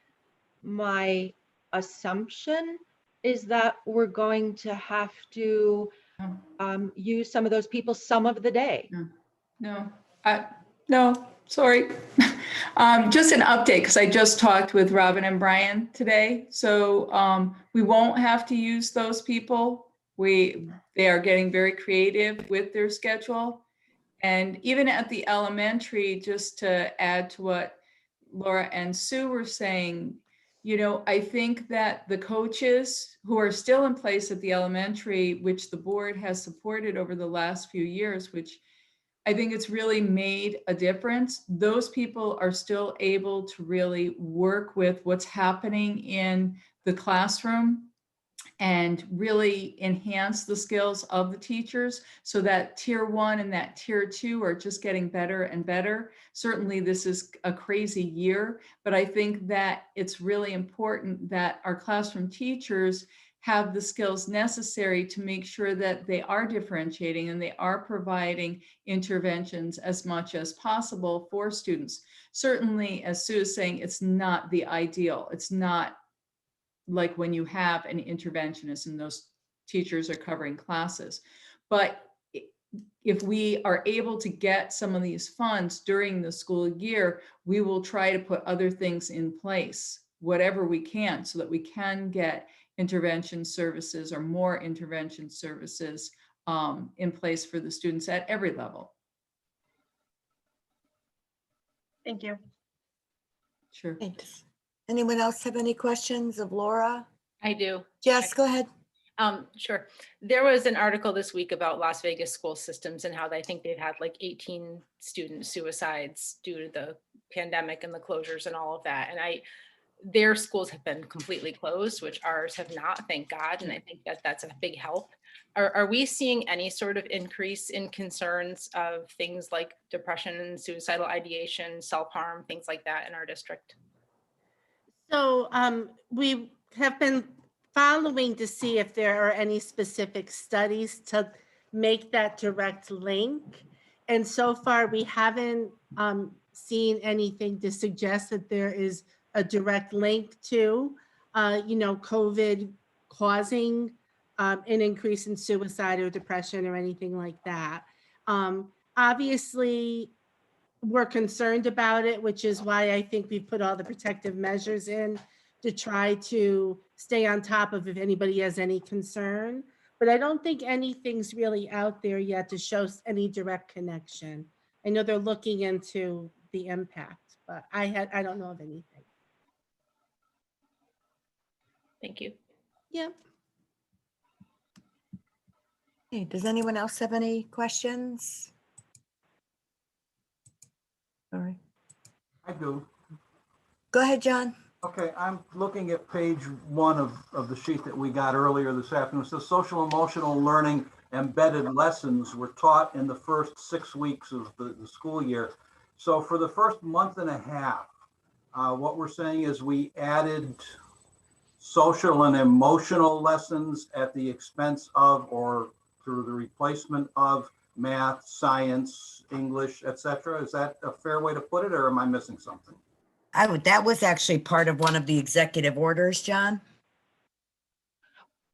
my assumption is that we're going to have to use some of those people some of the day. No, no, sorry. Just an update, because I just talked with Robin and Brian today. So we won't have to use those people. They are getting very creative with their schedule. And even at the elementary, just to add to what Laura and Sue were saying, you know, I think that the coaches who are still in place at the elementary, which the board has supported over the last few years, which I think it's really made a difference. Those people are still able to really work with what's happening in the classroom and really enhance the skills of the teachers, so that tier 1 and that tier 2 are just getting better and better. Certainly this is a crazy year, but I think that it's really important that our classroom teachers have the skills necessary to make sure that they are differentiating and they are providing interventions as much as possible for students. Certainly, as Sue is saying, it's not the ideal. It's not like when you have an interventionist and those teachers are covering classes. But if we are able to get some of these funds during the school year, we will try to put other things in place, whatever we can, so that we can get intervention services or more intervention services in place for the students at every level. Thank you. Sure. Thanks. Anyone else have any questions of Laura? I do. Jess, go ahead. Sure. There was an article this week about Las Vegas school systems and how they think they've had like 18 student suicides due to the pandemic and the closures and all of that. And their schools have been completely closed, which ours have not, thank God. And I think that that's a big help. Are we seeing any sort of increase in concerns of things like depression and suicidal ideation, self-harm, things like that in our district? So we have been following to see if there are any specific studies to make that direct link. And so far, we haven't seen anything to suggest that there is a direct link to, COVID causing an increase in suicide or depression or anything like that. Obviously, we're concerned about it, which is why I think we've put all the protective measures in to try to stay on top of if anybody has any concern. But I don't think anything's really out there yet to show any direct connection. I know they're looking into the impact, but I don't know of anything. Thank you. Yeah. Hey, does anyone else have any questions? All right. I do. Go ahead, John. Okay, I'm looking at page 1 of the sheet that we got earlier this afternoon. It says social emotional learning embedded lessons were taught in the first 6 weeks of the school year. So for the first month and a half, what we're saying is we added social and emotional lessons at the expense of or through the replacement of math, science, English, etc. Is that a fair way to put it, or am I missing something? That was actually part of one of the executive orders, John.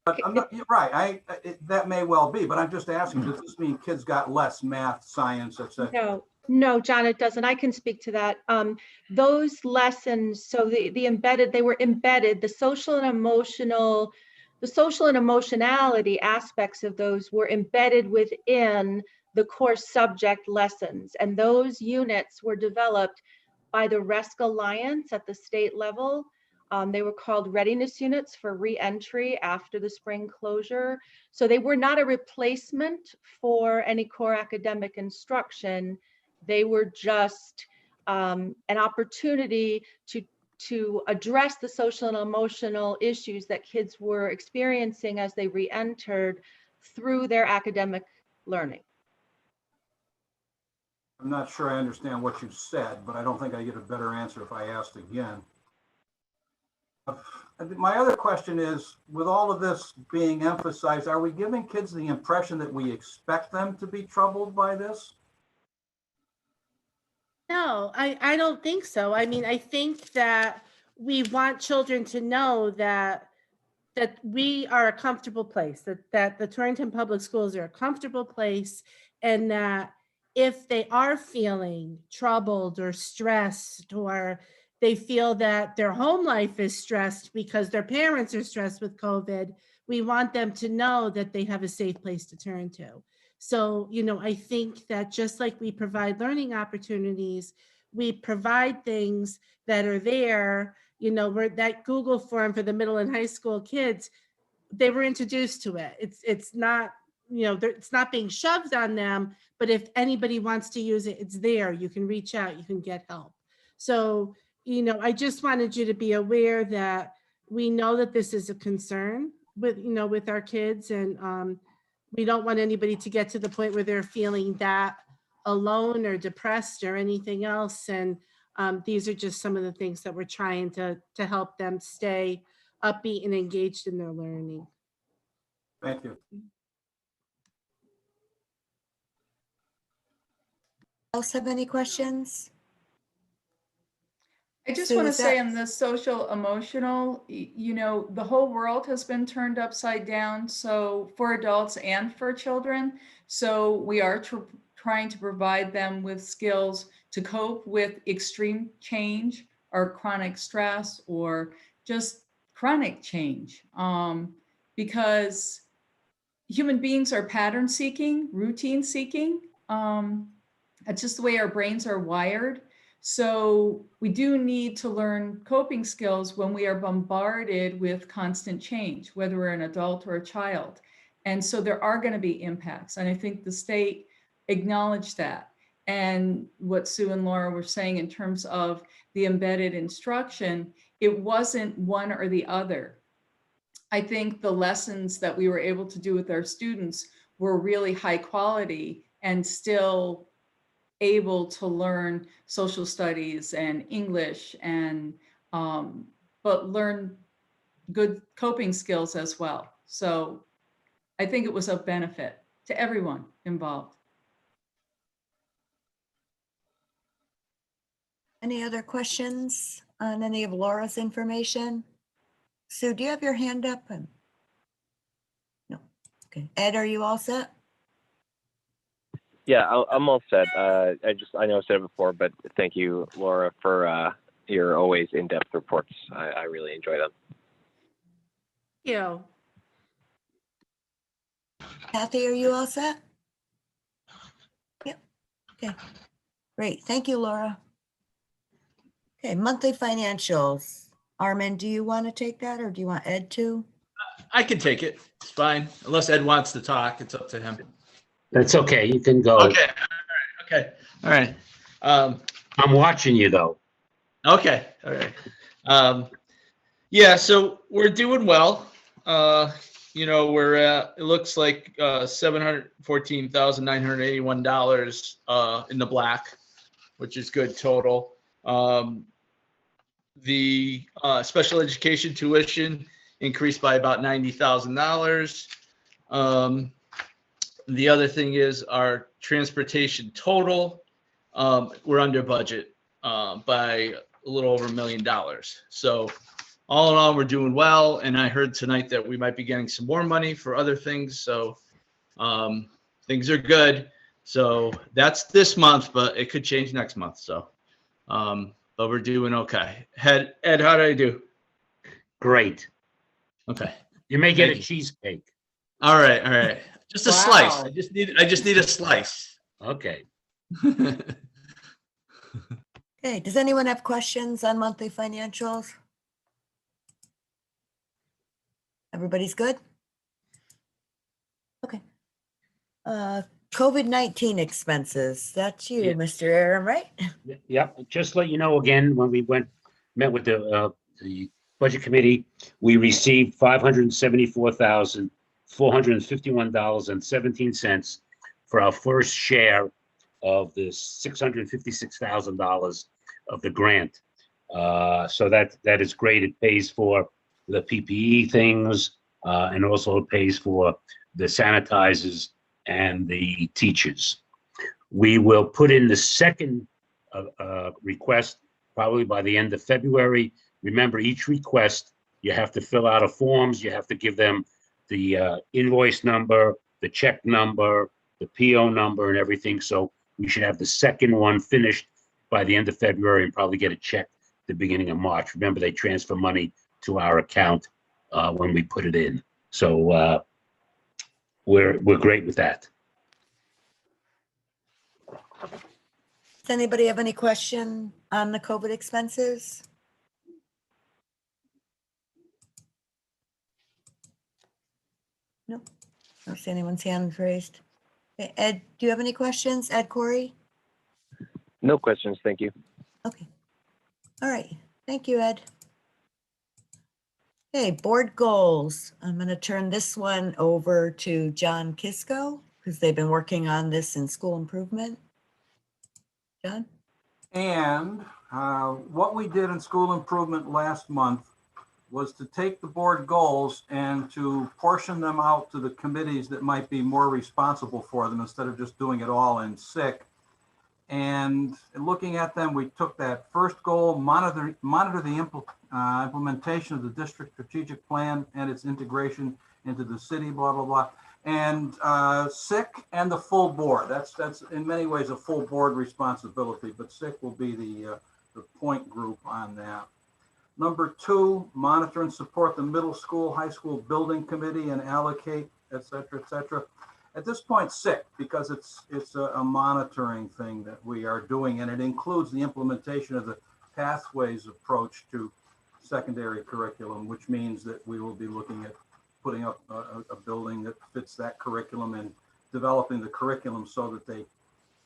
But I'm not, you're right. That may well be, but I'm just asking, does this mean kids got less math, science, etc.? No, John, it doesn't. I can speak to that. Those lessons, so they were embedded, the social and emotionality aspects of those were embedded within the core subject lessons. And those units were developed by the RESC Alliance at the state level. They were called readiness units for re-entry after the spring closure. So they were not a replacement for any core academic instruction. They were just an opportunity to address the social and emotional issues that kids were experiencing as they re-entered through their academic learning. I'm not sure I understand what you said, but I don't think I get a better answer if I asked again. My other question is, with all of this being emphasized, are we giving kids the impression that we expect them to be troubled by this? No, I don't think so. I mean, I think that we want children to know that that we are a comfortable place, that the Torrington Public Schools are a comfortable place, and that if they are feeling troubled or stressed, or they feel that their home life is stressed because their parents are stressed with COVID, we want them to know that they have a safe place to turn to. So, you know, I think that just like we provide learning opportunities, we provide things that are there. You know, where that Google form for the middle and high school kids, they were introduced to it. It's not, you know, it's not being shoved on them, but if anybody wants to use it, it's there. You can reach out, you can get help. So, you know, I just wanted you to be aware that we know that this is a concern with, you know, with our kids, and we don't want anybody to get to the point where they're feeling that alone or depressed or anything else. And these are just some of the things that we're trying to help them stay upbeat and engaged in their learning. Thank you. Else have any questions? I just Sue, want to is say that- on the social emotional, you know, the whole world has been turned upside down. So for adults and for children. So we are trying to provide them with skills to cope with extreme change or chronic stress or just chronic change. Because human beings are pattern seeking, routine seeking. It's just the way our brains are wired. So we do need to learn coping skills when we are bombarded with constant change, whether we're an adult or a child. And so there are going to be impacts. And I think the state acknowledged that. And what Sue and Laura were saying in terms of the embedded instruction, it wasn't one or the other. I think the lessons that we were able to do with our students were really high quality and still able to learn social studies and English, and but learn good coping skills as well. So I think it was of benefit to everyone involved. Any other questions on any of Laura's information? Sue, do you have your hand up? No. Okay. Ed, are you all set? Yeah, I'm all set. I know I said it before, but thank you, Laura, for your always in-depth reports. I really enjoy them. Thank you. Kathy, are you all set? Yep. Okay. Great. Thank you, Laura. Okay, monthly financials. Armin, do you want to take that, or do you want Ed to? I can take it. It's fine. Unless Ed wants to talk, it's up to him. That's okay. You can go. Okay. All right. I'm watching you though. Okay. All right. Yeah, so we're doing well. You know, we're at, it looks like $714,981 in the black, which is good total. The special education tuition increased by about $90,000. The other thing is our transportation total, we're under budget by a little over $1 million. So all in all, we're doing well. And I heard tonight that we might be getting some more money for other things. So things are good. So that's this month, but it could change next month. So, but we're doing okay. Ed, how did I do? Great. Okay. You may get Thank a you. cheesecake. All right. Just a slice. I just need a slice. Okay. Okay, does anyone have questions on monthly financials? Everybody's good? Okay. COVID-19 expenses. That's you, Yeah. Mr. Aaron, right? Yep. Just let you know again, when we met with the budget committee, we received $574,451.17 for our first share of the $656,000 of the grant. So that is great. It pays for the PPE things, and also it pays for the sanitizers and the teachers. We will put in the second request probably by the end of February. Remember, each request You have to fill out a forms. You have to give them the invoice number, the check number, the PO number, and everything. So we should have the second one finished by the end of February and probably get a check the beginning of March. Remember, they transfer money to our account when we put it in. So we're great with that. Does anybody have any question on the COVID expenses? Nope. I don't see anyone's hand raised. Okay, Ed, do you have any questions? Ed, Corey? No questions, thank you. Okay. All right. Thank you, Ed. Okay, board goals. I'm going to turn this one over to John Kisco because they've been working on this in school improvement. John? And what we did in school improvement last month was to take the board goals and to portion them out to the committees that might be more responsible for them instead of just doing it all in SIC. And looking at them, we took that first goal, monitor the implementation of the district strategic plan and its integration into the city, blah, blah, blah. And SIC and the full board. That's in many ways a full board responsibility, but SIC will be the point group on that. Number 2, monitor and support the middle school, high school building committee and allocate, et cetera, et cetera. At this point, SIC, because it's a monitoring thing that we are doing, and it includes the implementation of the pathways approach to secondary curriculum, which means that we will be looking at putting up a building that fits that curriculum and developing the curriculum so that they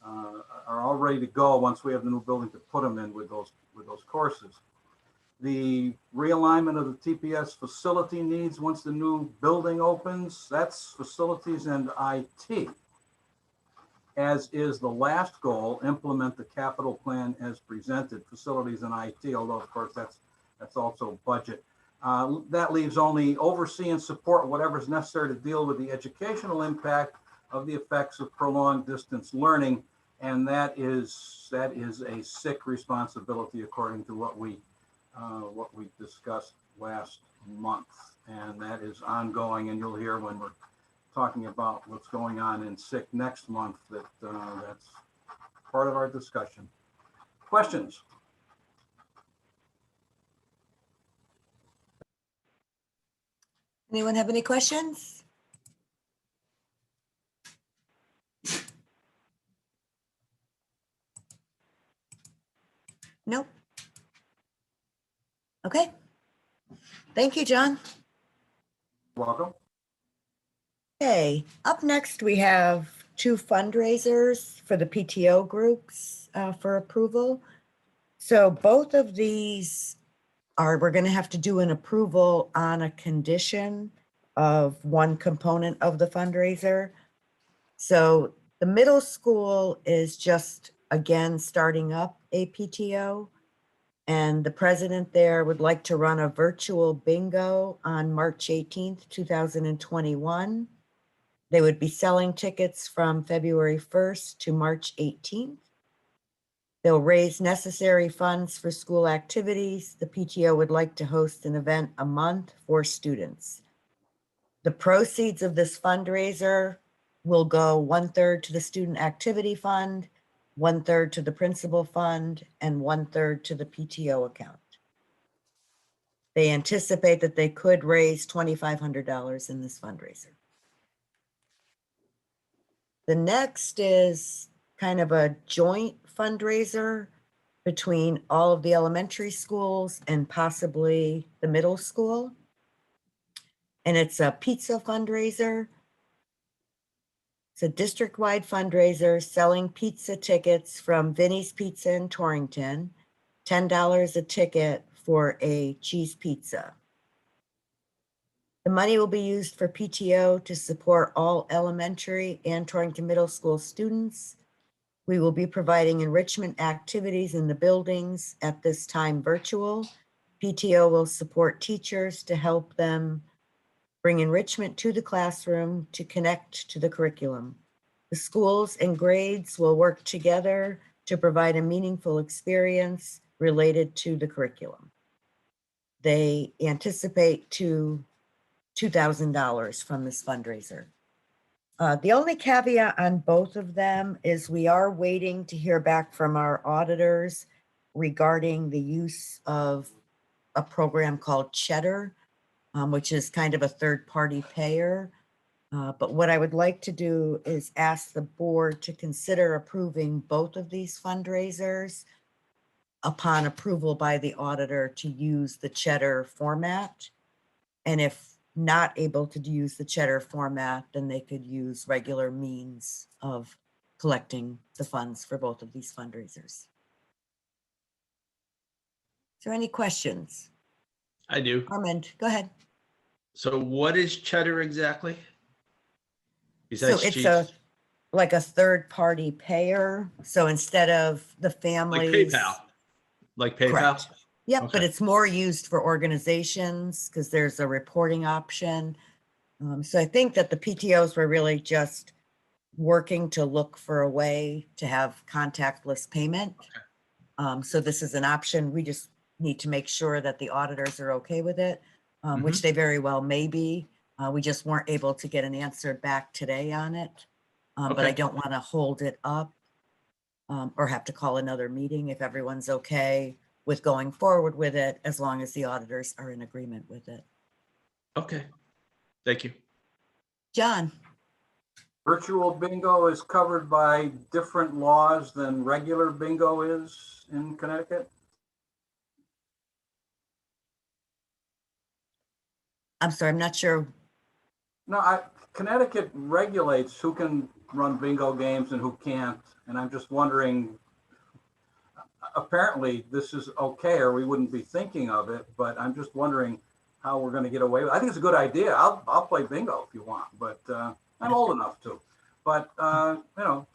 are all ready to go once we have the new building to put them in with those courses. The realignment of the TPS facility needs once the new building opens, that's facilities and IT. As is the last goal, implement the capital plan as presented, facilities and IT, although of course that's also budget. That leaves only oversee and support whatever is necessary to deal with the educational impact of the effects of prolonged distance learning. And that is a SIC responsibility according to what we discussed last month. And that is ongoing, and you'll hear when we're talking about what's going on in SIC next month that that's part of our discussion. Questions? Anyone have any questions? Nope. Okay. Thank you, John. Welcome. Okay, up next we have 2 fundraisers for the PTO groups for approval. So both of these we're going to have to do an approval on a condition of one component of the fundraiser. So the middle school is just, again, starting up a PTO. And the president there would like to run a virtual bingo on March 18th, 2021. They would be selling tickets from February 1st to March 18th. They'll raise necessary funds for school activities. The PTO would like to host an event a month for students. The proceeds of this fundraiser will go 1/3 to the student activity fund, 1/3 to the principal fund, and 1/3 to the PTO account. They anticipate that they could raise $2,500 in this fundraiser. The next is kind of a joint fundraiser between all of the elementary schools and possibly the middle school. And it's a pizza fundraiser. It's a district-wide fundraiser selling pizza tickets from Vinny's Pizza in Torrington, $10 a ticket for a cheese pizza. The money will be used for PTO to support all elementary and Torrington Middle School students. We will be providing enrichment activities in the buildings, at this time virtual. PTO will support teachers to help them bring enrichment to the classroom to connect to the curriculum. The schools and grades will work together to provide a meaningful experience related to the curriculum. they anticipate $2,000 from this fundraiser. The only caveat on both of them is we are waiting to hear back from our auditors regarding the use of a program called Cheddar, which is kind of a third-party payer. But what I would like to do is ask the board to consider approving both of these fundraisers upon approval by the auditor to use the Cheddar format. And if not able to use the Cheddar format, then they could use regular means of collecting the funds for both of these fundraisers. Is there any questions? I do. Armand, go ahead. So what is Cheddar exactly? So Besides it's cheese? like a third-party payer. So instead of the Like families. PayPal? Like PayPal? Correct. Yep, but Okay. it's more used for organizations because there's a reporting option. So I think that the PTOs were really just working to look for a way to have contactless payment. So this is an option. We just need to make sure that the auditors are okay with it, which they very well may be. We just weren't able to get an answer back today on it. But I Okay. don't want to hold it up or have to call another meeting if everyone's okay with going forward with it, as long as the auditors are in agreement with it. Okay. Thank you. John, Virtual bingo is covered by different laws than regular bingo is in Connecticut? I'm sorry, I'm not sure. No, Connecticut regulates who can run bingo games and who can't. And I'm just wondering, apparently this is okay, or we wouldn't be thinking of it, but I'm just wondering how we're going to get away with it. I think it's a good idea. I'll play bingo if you want, but I'm old enough to. But, you know,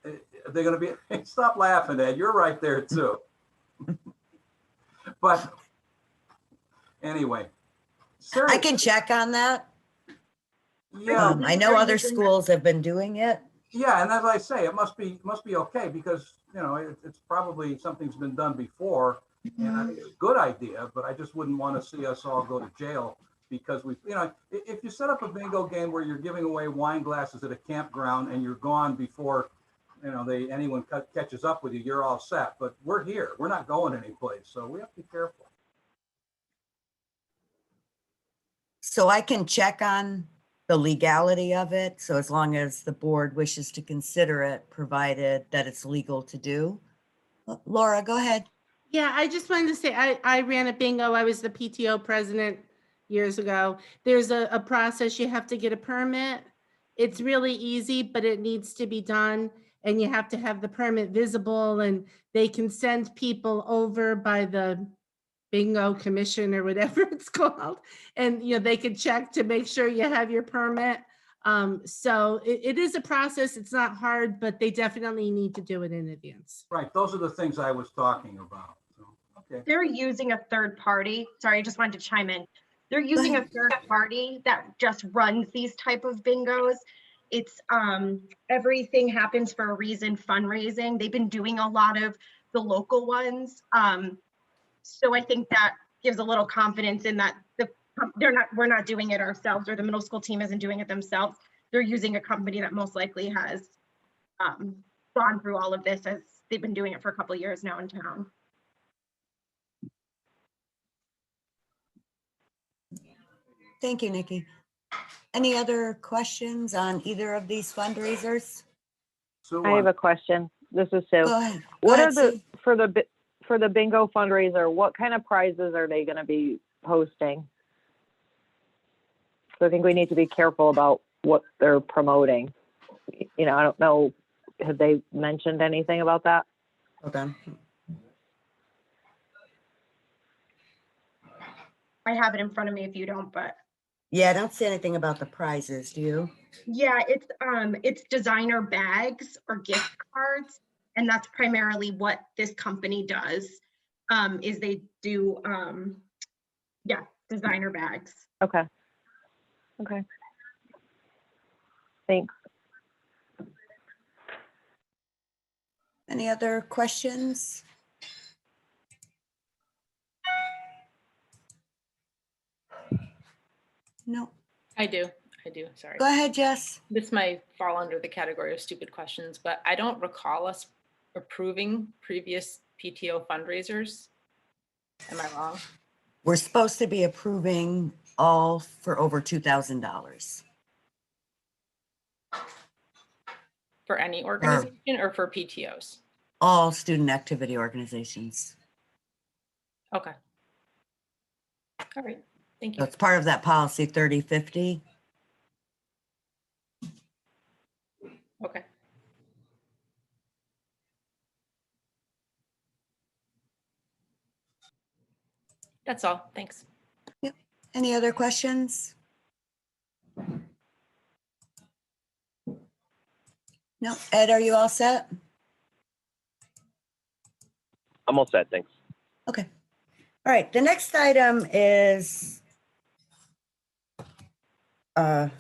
they're going to be, stop laughing, Ed. You're right there too. But anyway. I can check on that. Yeah. I know other schools have been doing it. Yeah, and as I say, it must be okay because, you know, it's probably something's been done before, and I think it's a good idea, but I just wouldn't want to see us all go to jail because we, you know, if you set up a bingo game where you're giving away wine glasses at a campground and you're gone before, you know, anyone catches up with you, you're all set. But we're here, we're not going anyplace, so we have to be careful. So I can check on the legality of it. So as long as the board wishes to consider it, provided that it's legal to do. Laura, go ahead. Yeah, I just wanted to say, I ran a bingo. I was the PTO president years ago. There's a process. You have to get a permit. It's really easy, but it needs to be done. And you have to have the permit visible, and they can send people over by the bingo commission or whatever it's called. And, you know, they can check to make sure you have your permit. So it is a process. It's not hard, but they definitely need to do it in advance. Right, those are the things I was talking about. So, okay. They're using a third party. Sorry, I just wanted to chime in. They're using a third party that just runs these type of bingos. It's everything happens for a reason fundraising. They've been doing a lot of the local ones. So I think that gives a little confidence in that we're not doing it ourselves, or the middle school team isn't doing it themselves. They're using a company that most likely has gone through all of this, as they've been doing it for a couple of years now in town. Thank you, Nikki. Any other questions on either of these fundraisers? Sue, I have a question. This is Sue. Go ahead. What Go are ahead, the, Sue. for the bingo fundraiser, what kind of prizes are they going to be posting? So I think we need to be careful about what they're promoting. You know, I don't know, have they mentioned anything about that? Hold on. I have it in front of me if you don't, but Yeah, I don't see anything about the prizes, do you? yeah, it's designer bags or gift cards, and that's primarily what this company does. Is they do designer bags. Okay. Okay. Thanks. Any other questions? No. I do. Sorry. Go ahead, Jess. This might fall under the category of stupid questions, but I don't recall us approving previous PTO fundraisers. Am I wrong? We're supposed to be approving all for over $2,000. For any organization or for PTOs? All student activity organizations. Okay. All right. Thank So you. it's part of that policy 3050. Okay. That's all. Thanks. Yep. Any other questions? No. Ed, are you all set? I'm all set, thanks. Okay. All right. The next item is, I'm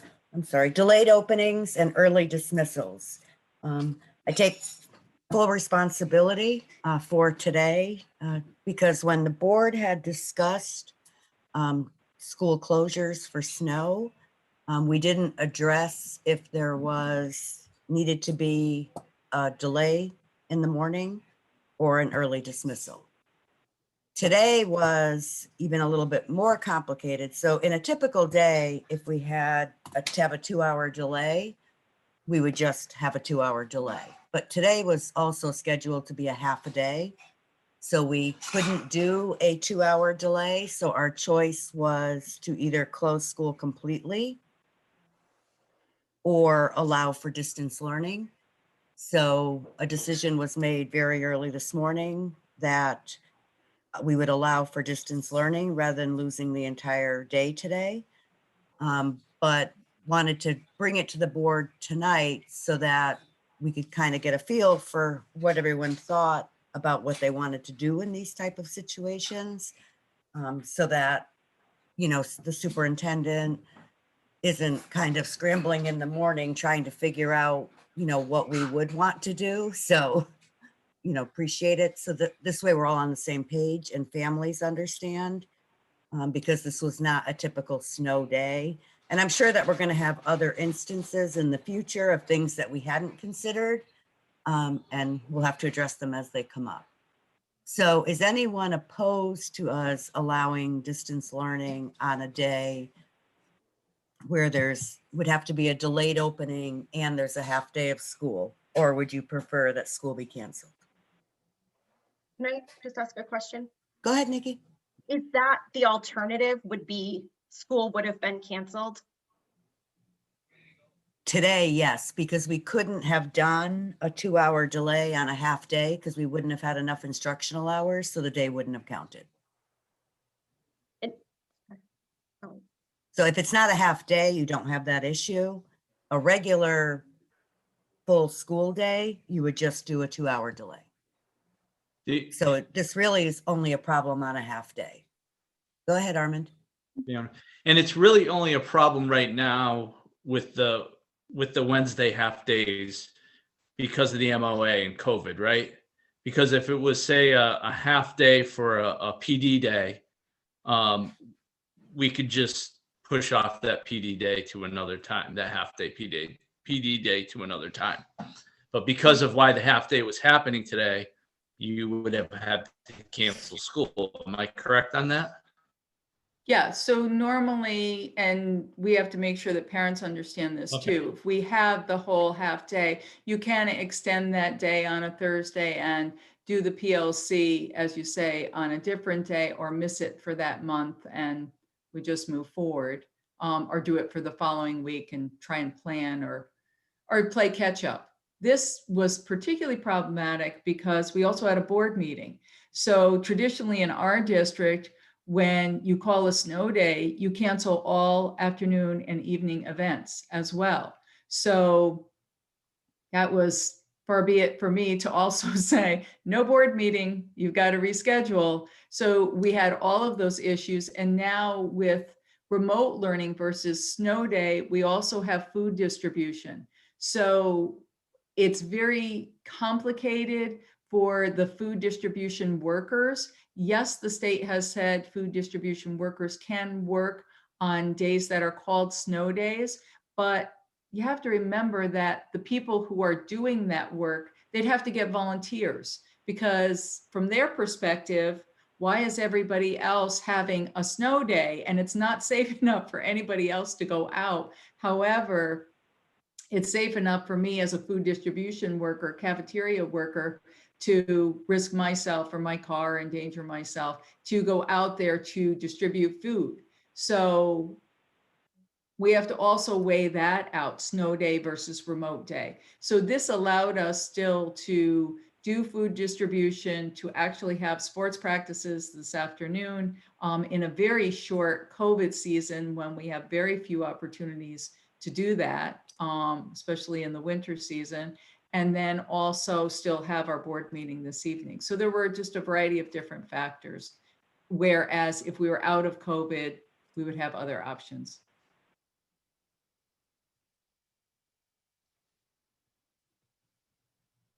sorry, delayed openings and early dismissals. I take full responsibility for today because when the board had discussed school closures for snow, we didn't address if there was needed to be a delay in the morning or an early dismissal. Today was even a little bit more complicated. So in a typical day, if we had to have a 2-hour delay, we would just have a 2-hour delay. But today was also scheduled to be a half a day. So we couldn't do a 2-hour delay. So our choice was to either close school completely or allow for distance learning. So a decision was made very early this morning that we would allow for distance learning rather than losing the entire day today. But wanted to bring it to the board tonight so that we could kind of get a feel for what everyone thought about what they wanted to do in these type of situations. So that, you know, the superintendent isn't kind of scrambling in the morning trying to figure out, you know, what we would want to do. So, you know, appreciate it. So that this way we're all on the same page and families understand, because this was not a typical snow day. And I'm sure that we're going to have other instances in the future of things that we hadn't considered, and we'll have to address them as they come up. So is anyone opposed to us allowing distance learning on a day where would have to be a delayed opening and there's a half day of school? Or would you prefer that school be canceled? Can I just ask a question? Go ahead, Nikki. Is that the alternative would be school would have been canceled? Today, yes, because we couldn't have done a 2-hour delay on a half day because we wouldn't have had enough instructional hours, so the day wouldn't have counted. Oh. So if it's not a half day, you don't have that issue. A regular full school day, you would just do a 2-hour delay. So this really is only a problem on a half day. Go ahead, Armand. Yeah, and it's really only a problem right now with the Wednesday half days because of the MOA and COVID, right? Because if it was, say, a half day for a PD day, we could just push off that PD day to another time, that half day PD day to another time. But because of why the half day was happening today, you would have had to cancel school. Am I correct on that? Yeah, so normally, and we have to make sure that parents understand this too. If we have the whole half day, you can extend that day on a Thursday and do the PLC, as you say, on a different day, or miss it for that month and we just move forward, or do it for the following week and try and plan or play catch up. This was particularly problematic because we also had a board meeting. So traditionally in our district, when you call a snow day, you cancel all afternoon and evening events as well. So that was far be it for me to also say, no board meeting, you've got to reschedule. So we had all of those issues. And now with remote learning versus snow day, we also have food distribution. So it's very complicated for the food distribution workers. Yes, the state has said food distribution workers can work on days that are called snow days. But you have to remember that the people who are doing that work, they'd have to get volunteers, because from their perspective, why is everybody else having a snow day and it's not safe enough for anybody else to go out? However, it's safe enough for me as a food distribution worker, cafeteria worker, to risk myself or my car, endanger myself, to go out there to distribute food. So we have to also weigh that out, snow day versus remote day. So this allowed us still to do food distribution, to actually have sports practices this afternoon in a very short COVID season when we have very few opportunities to do that, especially in the winter season, and then also still have our board meeting this evening. So there were just a variety of different factors. Whereas if we were out of COVID, we would have other options.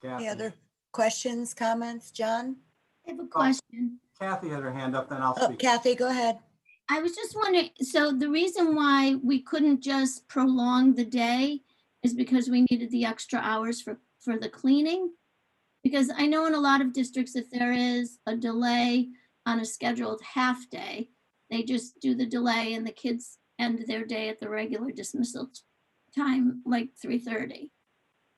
Any Kathy. other questions, comments, John? I have a question. Kathy had her hand up, then I'll Oh, speak. Kathy, go ahead. I was just wondering, so the reason why we couldn't just prolong the day is because we needed the extra hours for the cleaning? Because I know in a lot of districts, if there is a delay on a scheduled half day, they just do the delay and the kids end their day at the regular dismissal time, like 3:30.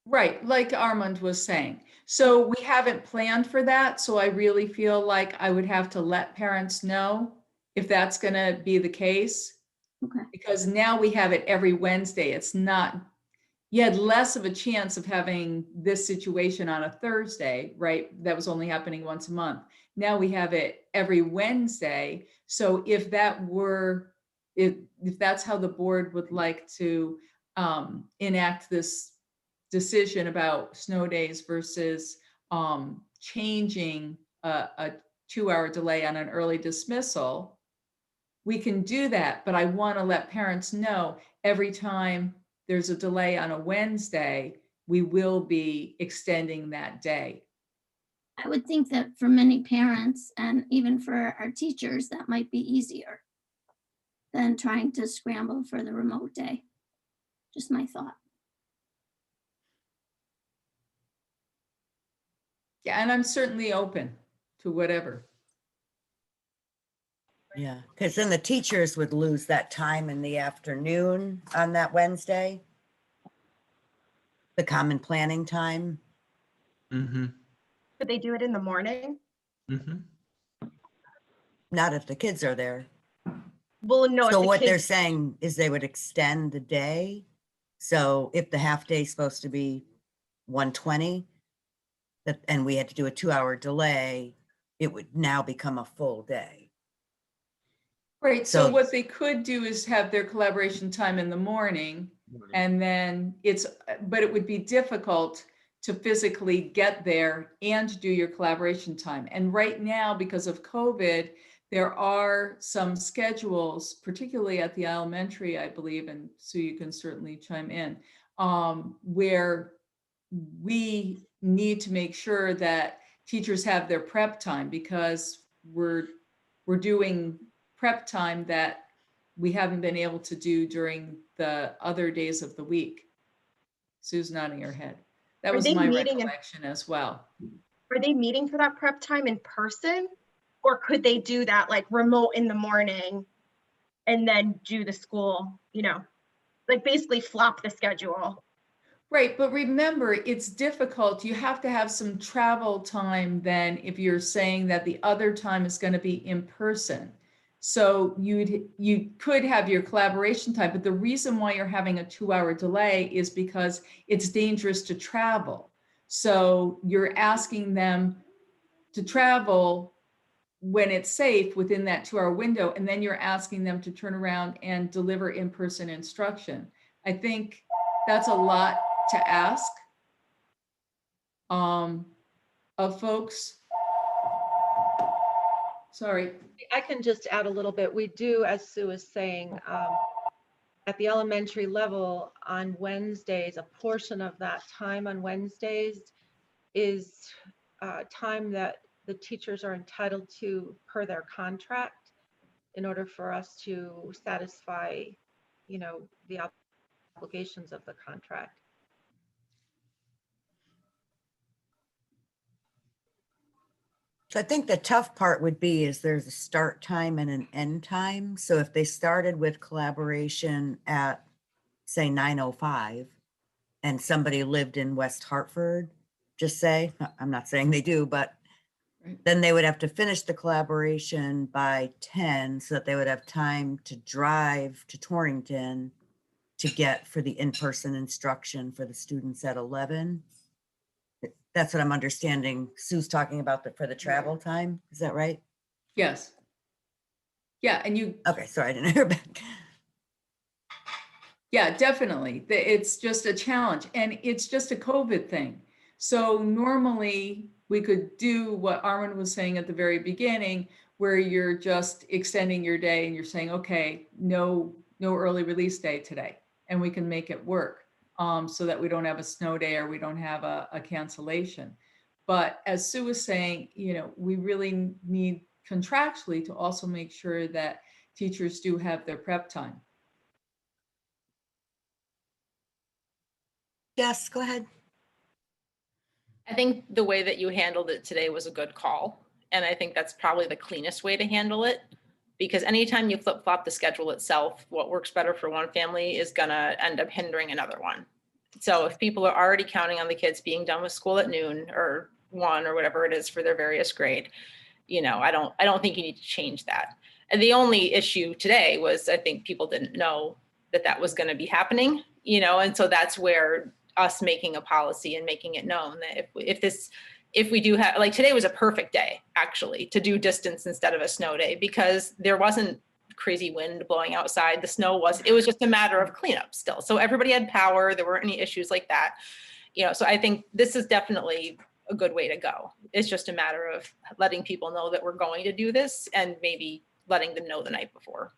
Right, like Armand was saying. So we haven't planned for that. So I really feel like I would have to let parents know if that's going to be the case. Okay. Because now we have it every Wednesday. It's not, you had less of a chance of having this situation on a Thursday, right? That was only happening once a month. Now we have it every Wednesday. So if that were, if that's how the board would like to enact this decision about snow days versus changing a 2-hour delay on an early dismissal, we can do that. But I want to let parents know every time there's a delay on a Wednesday, we will be extending that day. I would think that for many parents and even for our teachers, that might be easier than trying to scramble for the remote day. Just my thought. Yeah, and I'm certainly open to whatever. Yeah, because then the teachers would lose that time in the afternoon on that Wednesday. The common planning time. Mm-hmm. Could they do it in the morning? Mm-hmm. Not if the kids are there. Well, no. So if the what they're kids, saying is they would extend the day. So if the half day is supposed to be 1:20, and we had to do a 2-hour delay, it would now become a full day. Right, so So- what they could do is have their collaboration time in the morning, and then but it would be difficult to physically get there and do your collaboration time. And right now, because of COVID, there are some schedules, particularly at the elementary, I believe, and Sue, you can certainly chime in, where we need to make sure that teachers have their prep time, because we're doing prep time that we haven't been able to do during the other days of the week. Sue's nodding her head. That Are was they my meeting in- recollection as well. are they meeting for that prep time in person? Or could they do that like remote in the morning and then do the school, like basically flop the schedule? Right, but remember, it's difficult. You have to have some travel time then if you're saying that the other time is going to be in person. So you could have your collaboration time, but the reason why you're having a 2-hour delay is because it's dangerous to travel. So you're asking them to travel when it's safe within that 2-hour window, and then you're asking them to turn around and deliver in-person instruction. I think that's a lot to ask of folks. Sorry. I can just add a little bit. We do, as Sue is saying, at the elementary level on Wednesdays, a portion of that time on Wednesdays is time that the teachers are entitled to per their contract. in order for us to satisfy, the obligations of the contract. So I think the tough part would be is there's a start time and an end time. So if they started with collaboration at, say, 9:05 and somebody lived in West Hartford, just say, I'm not saying they do, but Right. then they would have to finish the collaboration by 10 so that they would have time to drive to Torrington to get for the in-person instruction for the students at 11. That's what I'm understanding. Sue's talking about for the travel time. Is that right? Yes. Yeah, and you, Okay, sorry, I didn't hear back. yeah, definitely. It's just a challenge and it's just a COVID thing. So normally we could do what Armin was saying at the very beginning, where you're just extending your day and you're saying, okay, no early release day today, and we can make it work. So that we don't have a snow day or we don't have a cancellation. But as Sue was saying, we really need contractually to also make sure that teachers do have their prep time. Yes, go ahead. I think the way that you handled it today was a good call. And I think that's probably the cleanest way to handle it. Because anytime you flip flop the schedule itself, what works better for one family is gonna end up hindering another one. So if people are already counting on the kids being done with school at noon or 1 or whatever it is for their various grade, I don't think you need to change that. And the only issue today was I think people didn't know that that was going to be happening, and so that's where us making a policy and making it known that if we do have, like, today was a perfect day actually to do distance instead of a snow day, because there wasn't crazy wind blowing outside. It was just a matter of cleanup still. So everybody had power. There weren't any issues like that. So I think this is definitely a good way to go. It's just a matter of letting people know that we're going to do this and maybe letting them know the night before.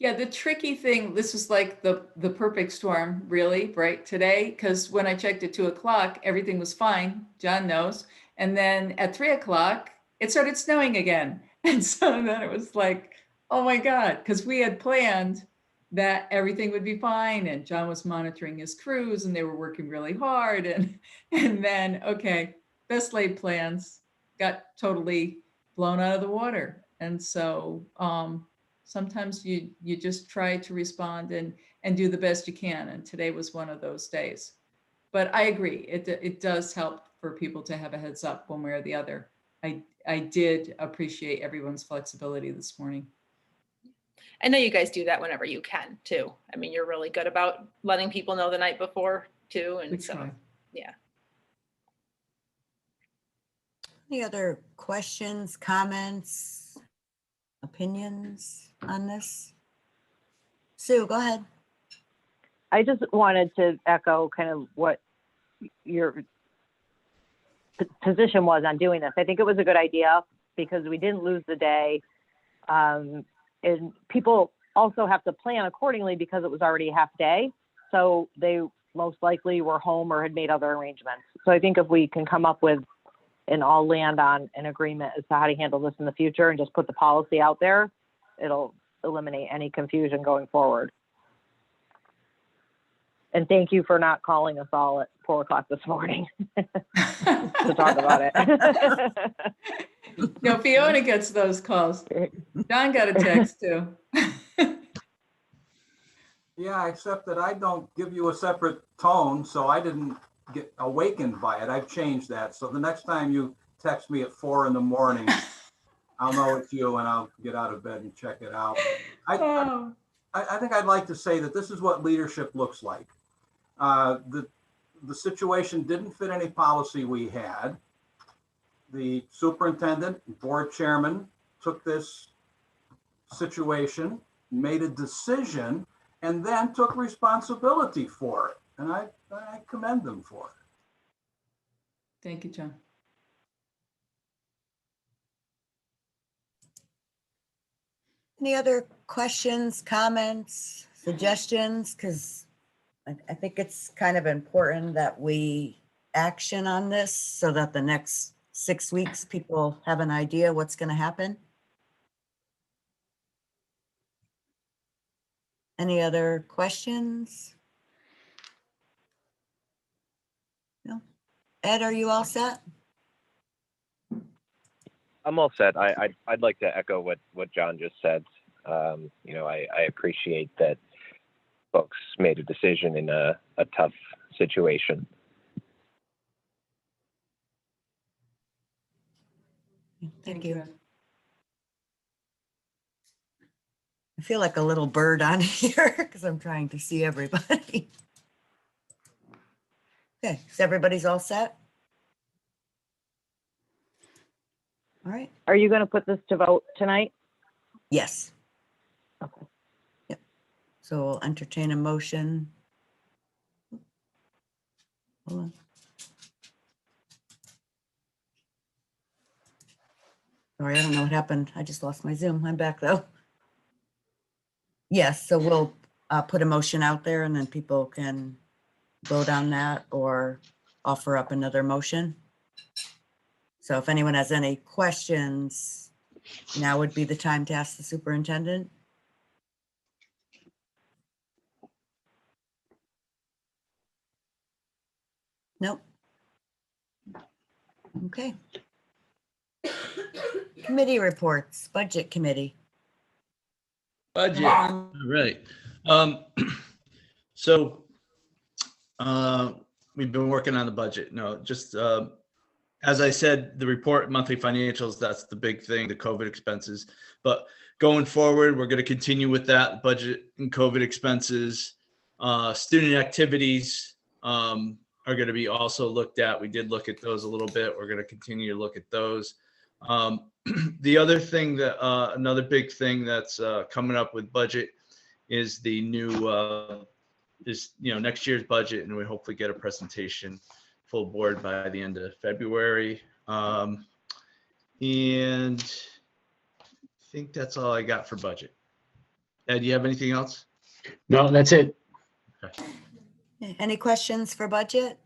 Yeah, the tricky thing, this was like the perfect storm, really, right, today, because when I checked at 2:00, everything was fine, John knows. And then at 3:00, it started snowing again. And so then it was like, oh my God, because we had planned that everything would be fine. And John was monitoring his crews and they were working really hard. And then, okay, best laid plans got totally blown out of the water. And so, sometimes you just try to respond and do the best you can. And today was one of those days. But I agree, it does help for people to have a heads up one way or the other. I did appreciate everyone's flexibility this morning. I know you guys do that whenever you can too. I mean, you're really good about letting people know the night before too. And We so, try. yeah. Any other questions, comments, opinions on this? Sue, go ahead. I just wanted to echo kind of what your position was on doing this. I think it was a good idea because we didn't lose the day. And people also have to plan accordingly because it was already a half day. So they most likely were home or had made other arrangements. So I think if we can come up with and all land on an agreement as to how to handle this in the future and just put the policy out there, it'll eliminate any confusion going forward. And thank you for not calling us all at 4:00 this morning to talk about it. No, Fiona gets those calls. John got a text too. Yeah, except that I don't give you a separate tone, so I didn't get awakened by it. I've changed that. So the next time you text me at 4 a.m, I'll know it's you and I'll get out of bed and check it out. I think I'd like to say that this is what leadership looks like. The situation didn't fit any policy we had. The superintendent, board chairman took this situation, made a decision, and then took responsibility for it. And I commend them for it. Thank you, John. Any other questions, comments, suggestions? Because I think it's kind of important that we action on this so that the next 6 weeks people have an idea what's going to happen. Any other questions? No. Ed, are you all set? I'm all set. I'd like to echo what John just said. You know, I appreciate that folks made a decision in a tough situation. Thank you. I feel like a little bird on here because I'm trying to see everybody. Okay, so everybody's all set? All right, Are you going to put this to vote tonight? yes. Okay. Yep. So we'll entertain a motion. Hold on. Sorry, I don't know what happened. I just lost my Zoom. I'm back though. Yes, so we'll put a motion out there and then people can vote on that or offer up another motion. So if anyone has any questions, now would be the time to ask the superintendent. Nope. Okay. Committee reports, budget committee. Budget, all right. So we've been working on the budget. No, just as I said, the report, monthly financials, that's the big thing, the COVID expenses. But going forward, we're going to continue with that budget and COVID expenses. Student activities are going to be also looked at. We did look at those a little bit. We're going to continue to look at those. The other thing that another big thing that's coming up with budget is the new next year's budget, and we hopefully get a presentation full board by the end of February. And I think that's all I got for budget. Ed, do you have anything else? No, that's it. Okay. Any questions for budget?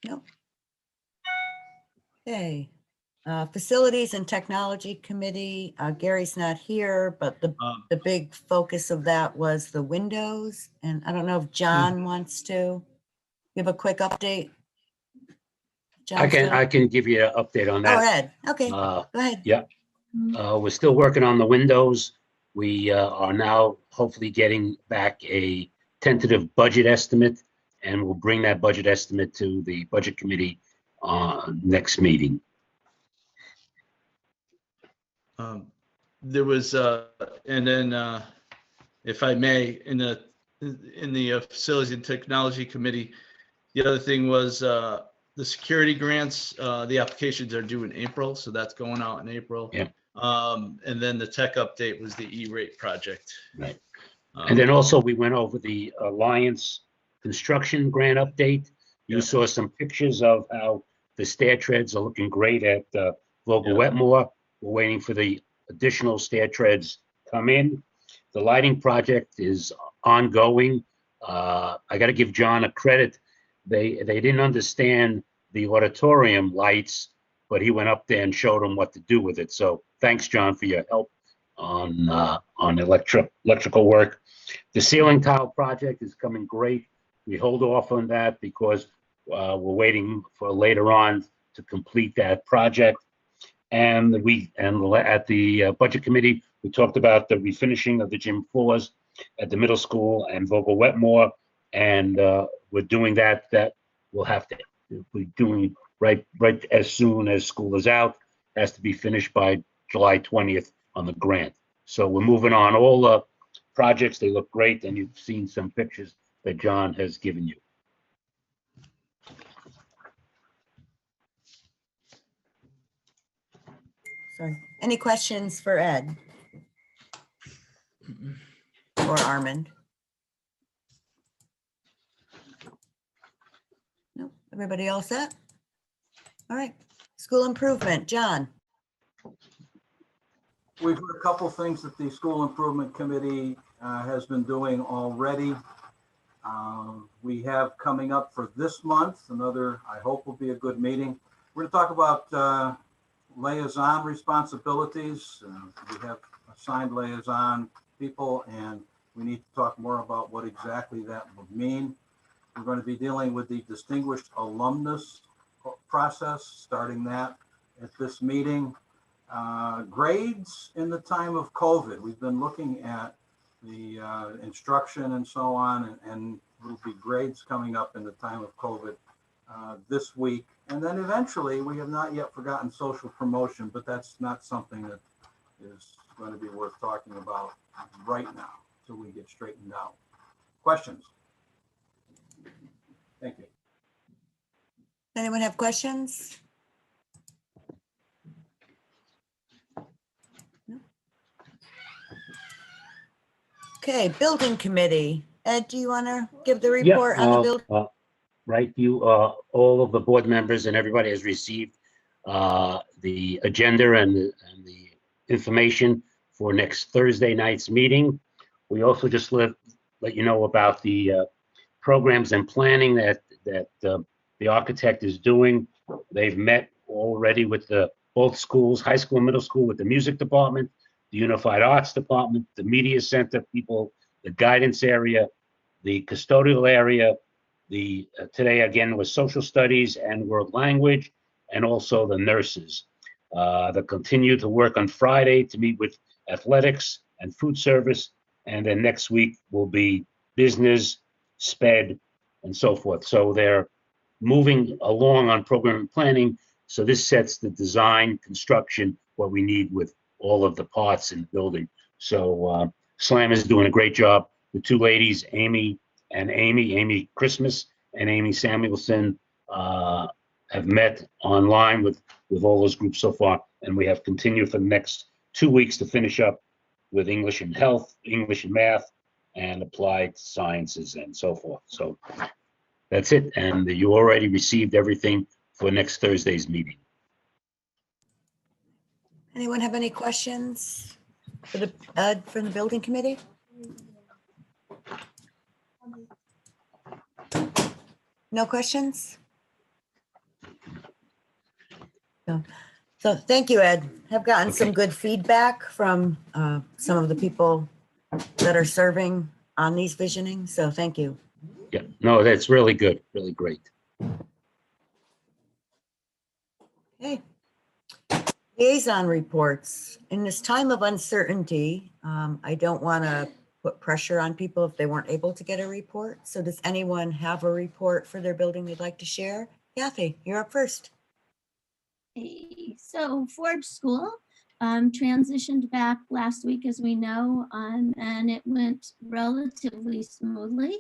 Nope. Okay. Facilities and Technology Committee, Gary's not here, but the big focus of that was the windows. And I don't know if John wants to give a quick update. I can give you an update on that. Go ahead. Okay, go ahead. Yeah. We're still working on the windows. We are now hopefully getting back a tentative budget estimate, and we'll bring that budget estimate to the budget committee next meeting. There was, and then if I may, in the Facilities and Technology Committee, the other thing was the security grants. The applications are due in April, so that's going out in April. Yeah. And then the tech update was the E-rate project. Right. And then also we went over the Alliance construction grant update. You saw some pictures of how the stair treads are looking great at Vogel Wetmore. We're waiting for the additional stair treads come in. The lighting project is ongoing. I got to give John a credit. They didn't understand the auditorium lights, but he went up there and showed them what to do with it. So thanks, John, for your help on electrical work. The ceiling tile project is coming great. We hold off on that because we're waiting for later on to complete that project. And at the budget committee, we talked about the refinishing of the gym floors at the middle school and Vogel Wetmore, and we're doing that. That we'll have to be doing right as soon as school is out. It has to be finished by July 20th on the grant. So we're moving on. All the projects, they look great, and you've seen some pictures that John has given you. Sorry. Any questions for Ed? Or Armand? No, everybody all set? All right, school improvement, John. We've heard a couple things that the School Improvement Committee has been doing already. We have coming up for this month, another, I hope will be a good meeting. We're going to talk about liaison responsibilities. We have assigned liaison people, and we need to talk more about what exactly that would mean. We're going to be dealing with the distinguished alumnus process, starting that at this meeting. Grades in the time of COVID. We've been looking at the instruction and so on, and will be grades coming up in the time of COVID this week. And then eventually, we have not yet forgotten social promotion, but that's not something that is going to be worth talking about right now until we get straightened out. Questions? Thank you. Anyone have questions? No? Okay, building committee. Ed, do you want to give the report on the building? Right, all of the board members and everybody has received the agenda and the information for next Thursday night's meeting. We also just let you know about the programs and planning that the architect is doing. They've met already with both schools, high school, middle school, with the music department, the unified arts department, the media center people, the guidance area, the custodial area. Today again was social studies and world language, and also the nurses. They'll continue to work on Friday to meet with athletics and food service, and then next week will be business, SPED, and so forth. So they're moving along on program and planning. So this sets the design, construction, what we need with all of the parts in the building. So SLAM is doing a great job. The two ladies, Amy Christmas and Amy Samuelson, have met online with all those groups so far. And we have continued for the next 2 weeks to finish up with English and health, English and math, and applied sciences and so forth. So that's it. And you already received everything for next Thursday's meeting. Anyone have any questions for from the building committee? No questions? No. So thank you, Ed. I've gotten some good feedback from some of the people that are serving on these visioning. So thank you. Yeah, no, that's really good, really great. Okay. Liaison reports. In this time of uncertainty, I don't want to put pressure on people if they weren't able to get a report. So does anyone have a report for their building they'd like to share? Kathy, you're up first. So Forbes School transitioned back last week, as we know, and it went relatively smoothly.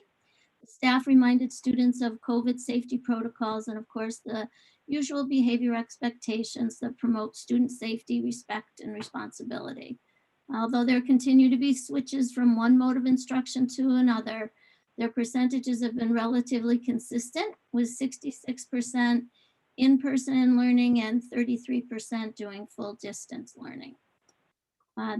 Staff reminded students of COVID safety protocols and, of course, the usual behavior expectations that promote student safety, respect, and responsibility. Although there continue to be switches from one mode of instruction to another, their percentages have been relatively consistent, with 66% in-person learning and 33% doing full distance learning.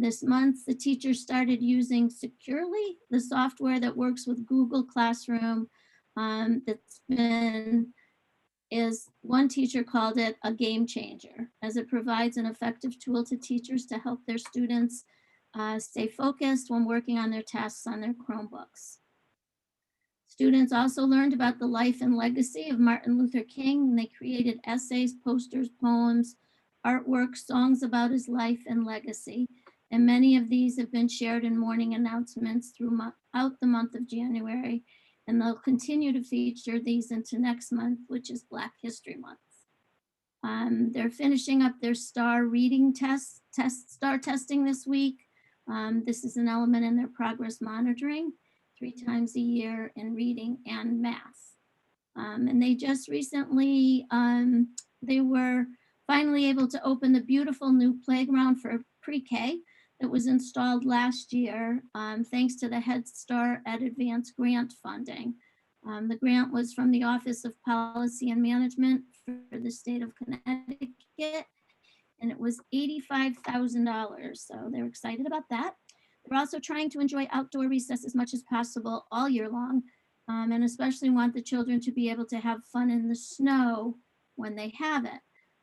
This month, the teachers started using Securely, the software that works with Google Classroom. One teacher called it a game changer, as it provides an effective tool to teachers to help their students stay focused when working on their tasks on their Chromebooks. Students also learned about the life and legacy of Martin Luther King, and they created essays, posters, poems, artwork, songs about his life and legacy. And many of these have been shared in morning announcements throughout the month of January. And they'll continue to feature these into next month, which is Black History Month. They're finishing up their STAR reading STAR testing this week. This is an element in their progress monitoring 3 times a year in reading and math. And they just recently, they were finally able to open the beautiful new playground for pre-K that was installed last year, thanks to the Head Start at Advanced grant funding. The grant was from the Office of Policy and Management for the state of Connecticut, and it was $85,000. So they're excited about that. They're also trying to enjoy outdoor recess as much as possible all year long, and especially want the children to be able to have fun in the snow when they have it.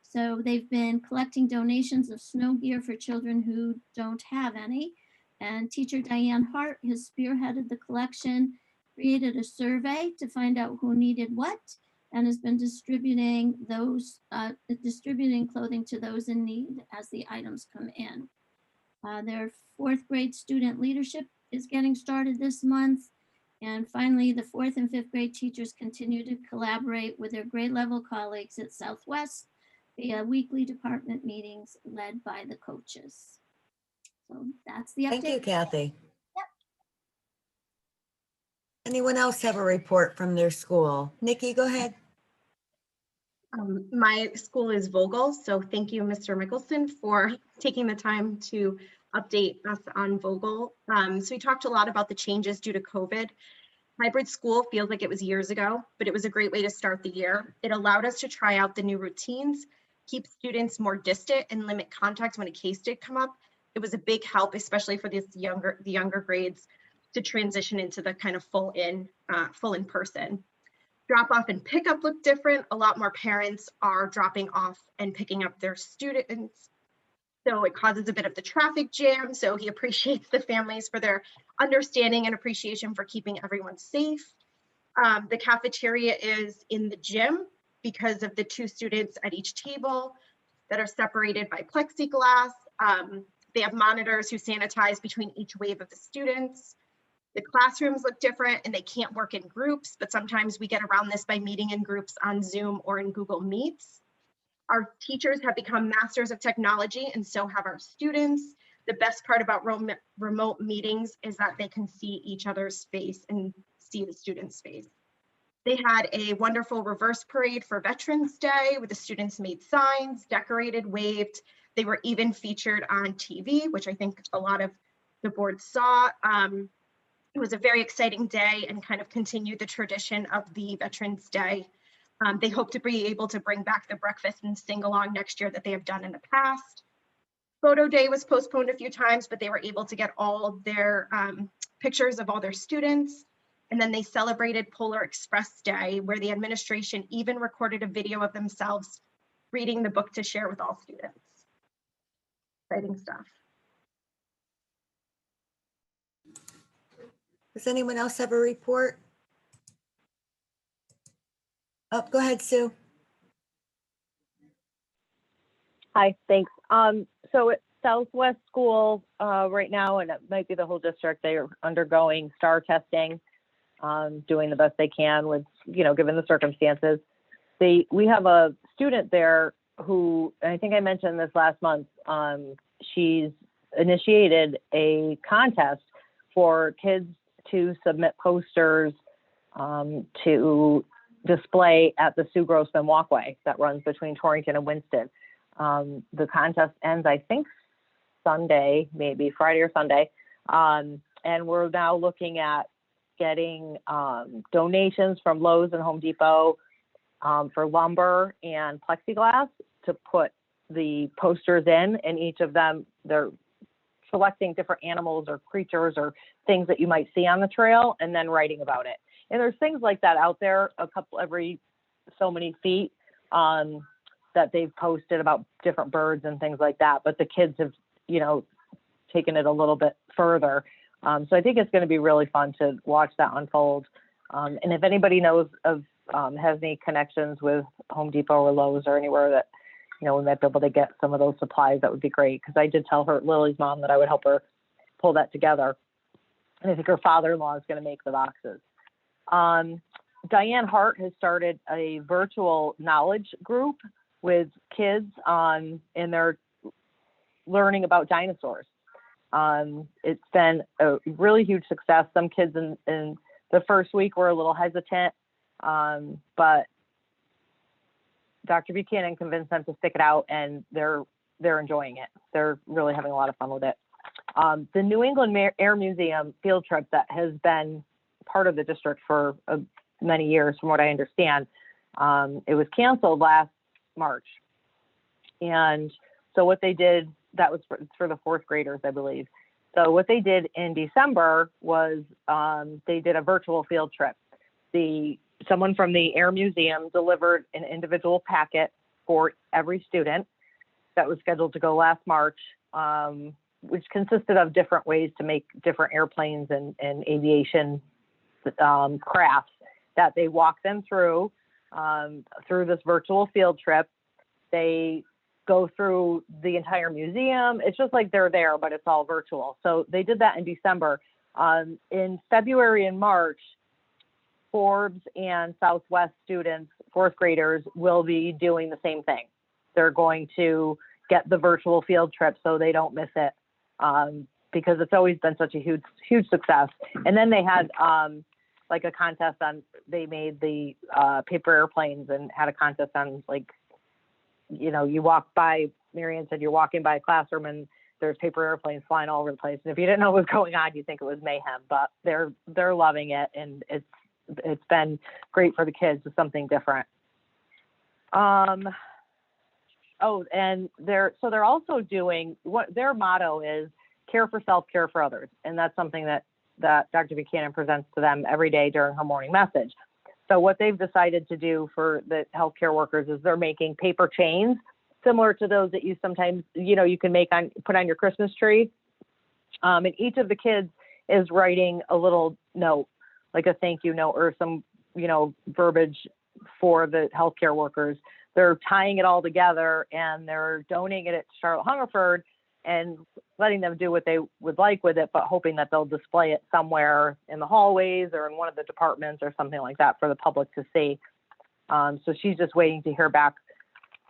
So they've been collecting donations of snow gear for children who don't have any. And teacher Diane Hart has spearheaded the collection, created a survey to find out who needed what, and has been distributing clothing to those in need as the items come in. Their fourth grade student leadership is getting started this month. And finally, the fourth and fifth grade teachers continue to collaborate with their grade level colleagues at Southwest via weekly department meetings led by the coaches. So that's the update. Thank you, Kathy. Yep. Anyone else have a report from their school? Nikki, go ahead. My school is Vogel, so thank you, Mr. Mickelson, for taking the time to update us on Vogel. So we talked a lot about the changes due to COVID. Hybrid school feels like it was years ago, but it was a great way to start the year. It allowed us to try out the new routines, keep students more distant, and limit contact when a case did come up. It was a big help, especially for the younger grades, to transition into the kind of full in person. Drop off and pickup look different. A lot more parents are dropping off and picking up their students. So it causes a bit of the traffic jam. So he appreciates the families for their understanding and appreciation for keeping everyone safe. The cafeteria is in the gym because of the 2 students at each table that are separated by plexiglass. They have monitors who sanitize between each wave of the students. The classrooms look different and they can't work in groups, but sometimes we get around this by meeting in groups on Zoom or in Google Meets. Our teachers have become masters of technology and so have our students. The best part about remote meetings is that they can see each other's face and see the student's face. They had a wonderful reverse parade for Veterans Day where the students made signs, decorated, waved. They were even featured on TV, which I think a lot of the board saw. It was a very exciting day and kind of continued the tradition of the Veterans Day. They hope to be able to bring back the breakfast and sing along next year that they have done in the past. Photo day was postponed a few times, but they were able to get all their pictures of all their students. And then they celebrated Polar Express Day, where the administration even recorded a video of themselves reading the book to share with all students. Exciting stuff. Does anyone else have a report? Oh, go ahead, Sue. Hi, thanks. So at Southwest School right now, and it might be the whole district, they are undergoing STAR testing, doing the best they can with, given the circumstances. We have a student there who, and I think I mentioned this last month, she's initiated a contest for kids to submit posters to display at the Sue Grossman Walkway that runs between Torrington and Winston. The contest ends, I think, Sunday, maybe Friday or Sunday. And we're now looking at getting donations from Lowe's and Home Depot for lumber and plexiglass to put the posters in, and each of them, they're selecting different animals or creatures or things that you might see on the trail and then writing about it. And there's things like that out there, a couple every so many feet that they've posted about different birds and things like that. But the kids have, taken it a little bit further. So I think it's going to be really fun to watch that unfold. And if anybody knows of, has any connections with Home Depot or Lowe's or anywhere that, we might be able to get some of those supplies, that would be great. Because I did tell Lily's mom that I would help her pull that together. And I think her father-in-law is going to make the boxes. Diane Hart has started a virtual knowledge group with kids and they're learning about dinosaurs. It's been a really huge success. Some kids in the first week were a little hesitant, but Dr. Buchanan convinced them to stick it out, and they're enjoying it. They're really having a lot of fun with it. The New England Air Museum field trip that has been part of the district for many years, from what I understand, it was canceled last March. And so what they did, that was for the fourth graders, I believe. So what they did in December was they did a virtual field trip. Someone from the Air Museum delivered an individual packet for every student that was scheduled to go last March, which consisted of different ways to make different airplanes and aviation crafts that they walk them through this virtual field trip. They go through the entire museum. It's just like they're there, but it's all virtual. So they did that in December. In February and March, Forbes and Southwest students, fourth graders, will be doing the same thing. They're going to get the virtual field trip so they don't miss it, because it's always been such a huge success. And then they had like a contest on, they made the paper airplanes and had a contest on, like, you know, you walk by, Marianne said you're walking by a classroom and there's paper airplanes flying all over the place. And if you didn't know what was going on, you'd think it was mayhem, but they're loving it. And it's been great for the kids. It's something different. Oh, and they're also doing, what their motto is, care for self, care for others. And that's something that Dr. Buchanan presents to them every day during her morning message. So what they've decided to do for the healthcare workers is they're making paper chains similar to those that you sometimes, you know, you can put on your Christmas tree. And each of the kids is writing a little note, like a thank you note or some, you know, verbiage for the healthcare workers. They're tying it all together and they're donating it to Charlotte Hungerford and letting them do what they would like with it, but hoping that they'll display it somewhere in the hallways or in one of the departments or something like that for the public to see. So she's just waiting to hear back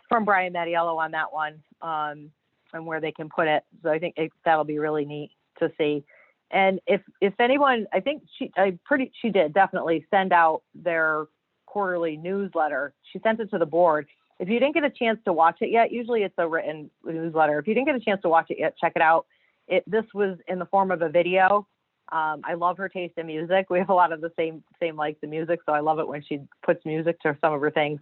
from Brian Mattiello on that one, and where they can put it. So I think that'll be really neat to see. And if anyone, I think she did definitely send out their quarterly newsletter. She sent it to the board. If you didn't get a chance to watch it yet, usually it's a written newsletter. If you didn't get a chance to watch it yet, check it out. This was in the form of a video. I love her taste in music. We have a lot of the same likes in music, so I love it when she puts music to some of her things.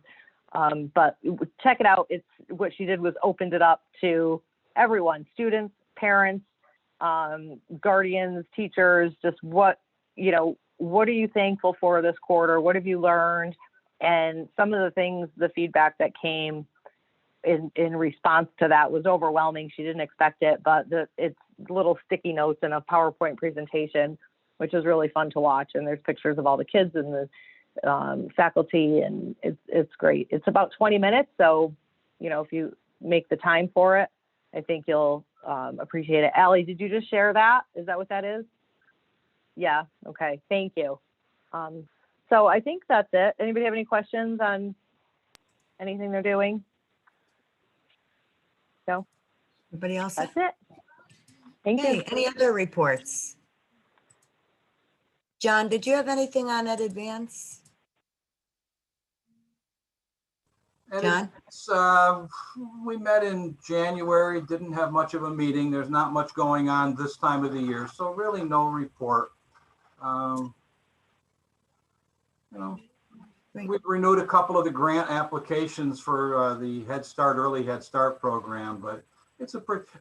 But check it out. It's what she did was opened it up to everyone, students, parents, guardians, teachers, just what are you thankful for this quarter? What have you learned? And some of the things, the feedback that came in response to that was overwhelming. She didn't expect it, but it's little sticky notes in a PowerPoint presentation, which is really fun to watch. And there's pictures of all the kids and the faculty, and it's great. It's about 20 minutes. So, if you make the time for it, I think you'll appreciate it. Allie, did you just share that? Is that what that is? Yeah. Okay. Thank you. So I think that's it. Anybody have any questions on anything they're doing? No? Everybody else? That's it. Thank Okay, you. any other reports? John, did you have anything on Ed Advance? John? We met in January, didn't have much of a meeting. There's not much going on this time of the year, so really no report. We've renewed a couple of the grant applications for the Early Head Start program, but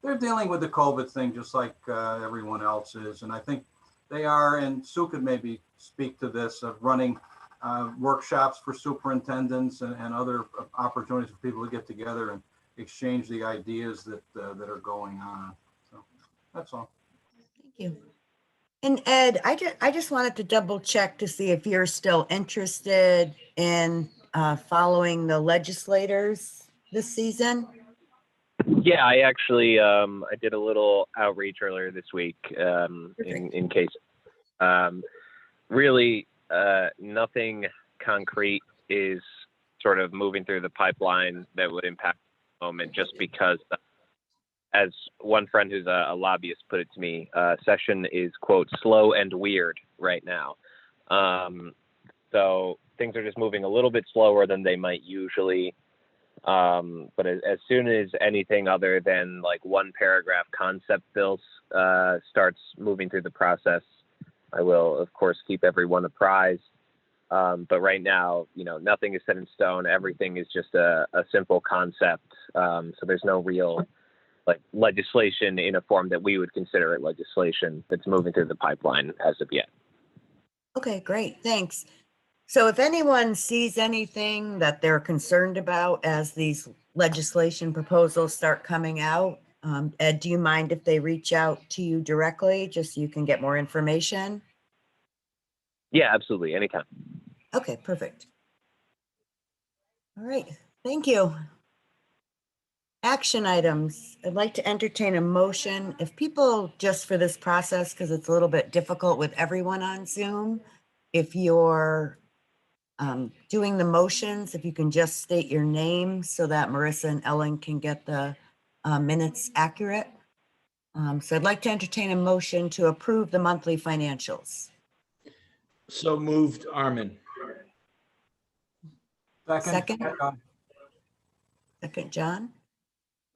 they're dealing with the COVID thing just like everyone else is. And I think they are, and Sue could maybe speak to this, of running workshops for superintendents and other opportunities for people to get together and exchange the ideas that are going on. So that's all. Thank you. And Ed, I just wanted to double check to see if you're still interested in following the legislators this season. Yeah, I actually I did a little outreach earlier this week in case. Really, nothing concrete is sort of moving through the pipeline that would impact the moment, just because, as one friend who's a lobbyist put it to me, session is, quote, slow and weird right now. So things are just moving a little bit slower than they might usually. But as soon as anything other than like one paragraph concept bills starts moving through the process, I will, of course, keep everyone apprised. But right now, nothing is set in stone. Everything is just a simple concept. So there's no real legislation in a form that we would consider it legislation that's moving through the pipeline as of yet. Okay, great. Thanks. So if anyone sees anything that they're concerned about as these legislation proposals start coming out. Ed, do you mind if they reach out to you directly, just so you can get more information? Yeah, absolutely. Anytime. Okay, perfect. All right, thank you. Action items. I'd like to entertain a motion. If people, just for this process, because it's a little bit difficult with everyone on Zoom, if you're doing the motions, if you can just state your name so that Marissa and Ellen can get the minutes accurate. So I'd like to entertain a motion to approve the monthly financials. So moved, Armin. Second? Second, John?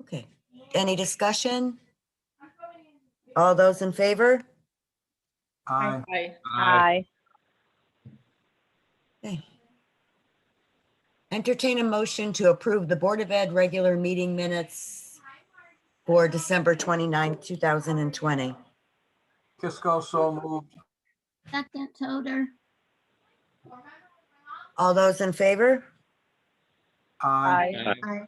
Okay. Any discussion? All those in favor? Aye. Aye. Okay. Entertain a motion to approve the Board of Ed regular meeting minutes for December 29th, 2020. Kisco, so moved. Second, Toder. All those in favor? Aye. Aye.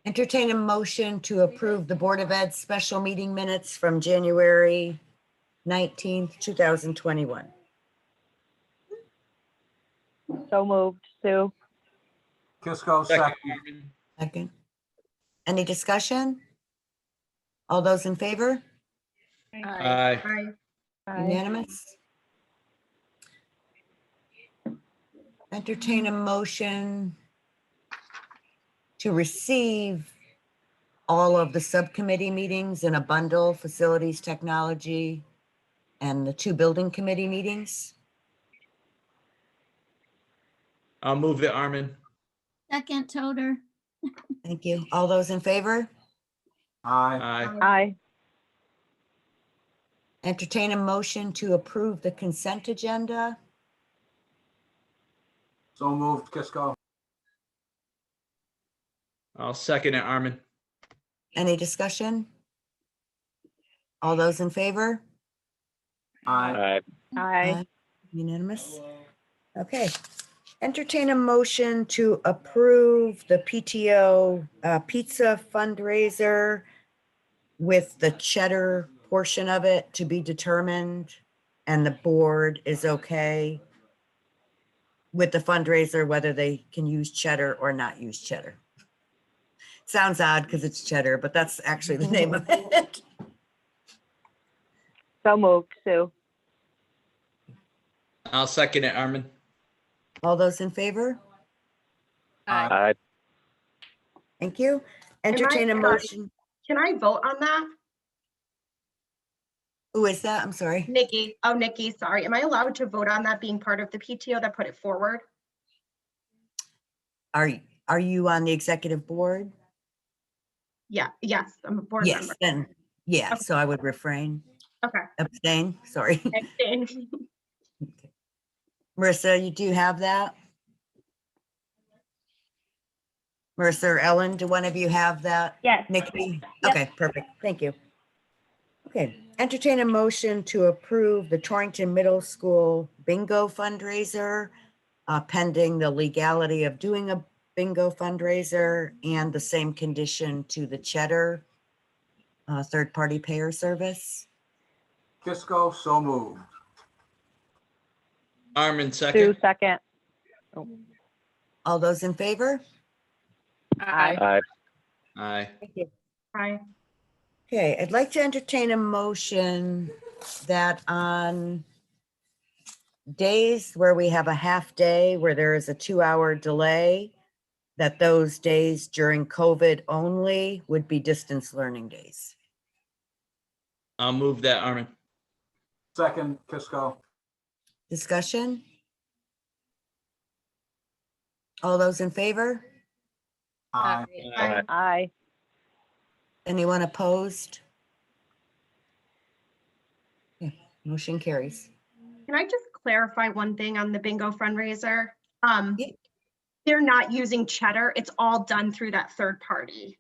Entertain a motion to approve the Board of Ed special meeting minutes from January 19th, 2021. So moved, Sue. Kisco, Second, second. Armin. Second. Any discussion? All those in favor? Aye. Aye. Unanimous? Entertain a motion to receive all of the subcommittee meetings in a bundle, facilities, technology, and the 2 building committee meetings. I'll move it, Armin. Second, Toder. Thank you. All those in favor? Aye. Aye. Aye. Entertain a motion to approve the consent agenda. So moved, Kisco. I'll second it, Armin. Any discussion? All those in favor? Aye. Aye. Unanimous? Okay. Entertain a motion to approve the PTO pizza fundraiser with the cheddar portion of it to be determined, and the board is okay with the fundraiser, whether they can use cheddar or not use cheddar. Sounds odd because it's cheddar, but that's actually the name of it. So moved, Sue. I'll second it, Armin. All those in favor? Aye. Thank you. Entertain a Sorry. motion. Can I vote on that? Who is that? I'm sorry. Nikki, oh, Nikki, sorry. Am I allowed to vote on that being part of the PTO that put it forward? Are you on the executive board? Yeah, yes, I'm a board Yes, member. then, yeah, Okay. so I would refrain, Okay. abstain, sorry. Abstain. Marissa, you do have that? Marissa or Ellen, do one of you have that? Yes. Nikki? Yep. Okay, perfect, thank you. Okay, entertain a motion to approve the Torrington Middle School bingo fundraiser pending the legality of doing a bingo fundraiser and the same condition to the Cheddar third-party payer service. Kisco, so moved. Armin, Sue, second. second. All those in favor? Aye. Aye. Aye. Thank you. Hi. Okay, I'd like to entertain a motion that on days where we have a half day, where there is a 2-hour delay, that those days during COVID only would be distance learning days. I'll move that, Armin. Second, Kisco. Discussion? All those in favor? Aye. Aye. Aye. Anyone opposed? Okay, motion carries. Can I just clarify one thing on the bingo fundraiser? Yeah. They're not using Cheddar. It's all done through that third party.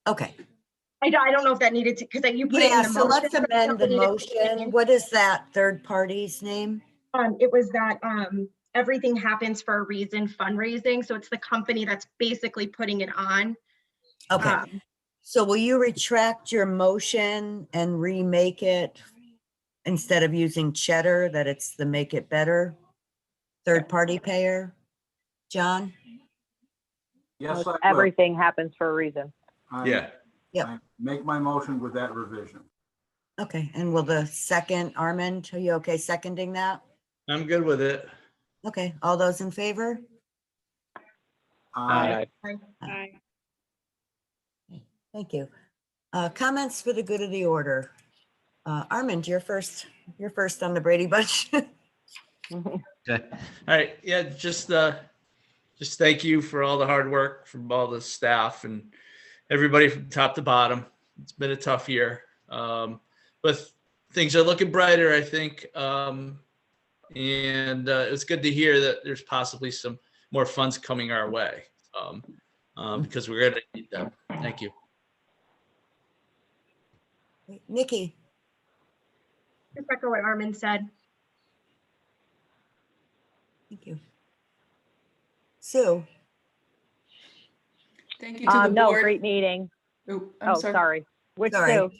Okay, I don't know if that needed to, because you put it in yeah, the so motion. let's amend the motion. What is that third party's name? It was that everything happens for a reason fundraising. So it's the company that's basically putting it on. Okay, so will you retract your motion and remake it instead of using Cheddar, that it's the Make It Better third-party payer? John? Yes, I will. Everything happens for a reason. Yeah. Yep. I make my motion with that revision. Okay, and will the second, Armand, are you okay seconding that? I'm good with it. Okay, all those in favor? Aye. Aye. Thank you. Comments for the good of the order. Armand, you're first on the Brady Bunch. Okay. All right. Yeah, just thank you for all the hard work from all the staff and everybody from top to bottom. It's been a tough year. But things are looking brighter, I think. And it's good to hear that there's possibly some more funds coming our way, because we're going to need them. Thank you. Nikki? Just echo what Armin said. Thank you. Sue? Thank you to the No, board. great meeting. Oh, I'm sorry. Which Sorry. Sue?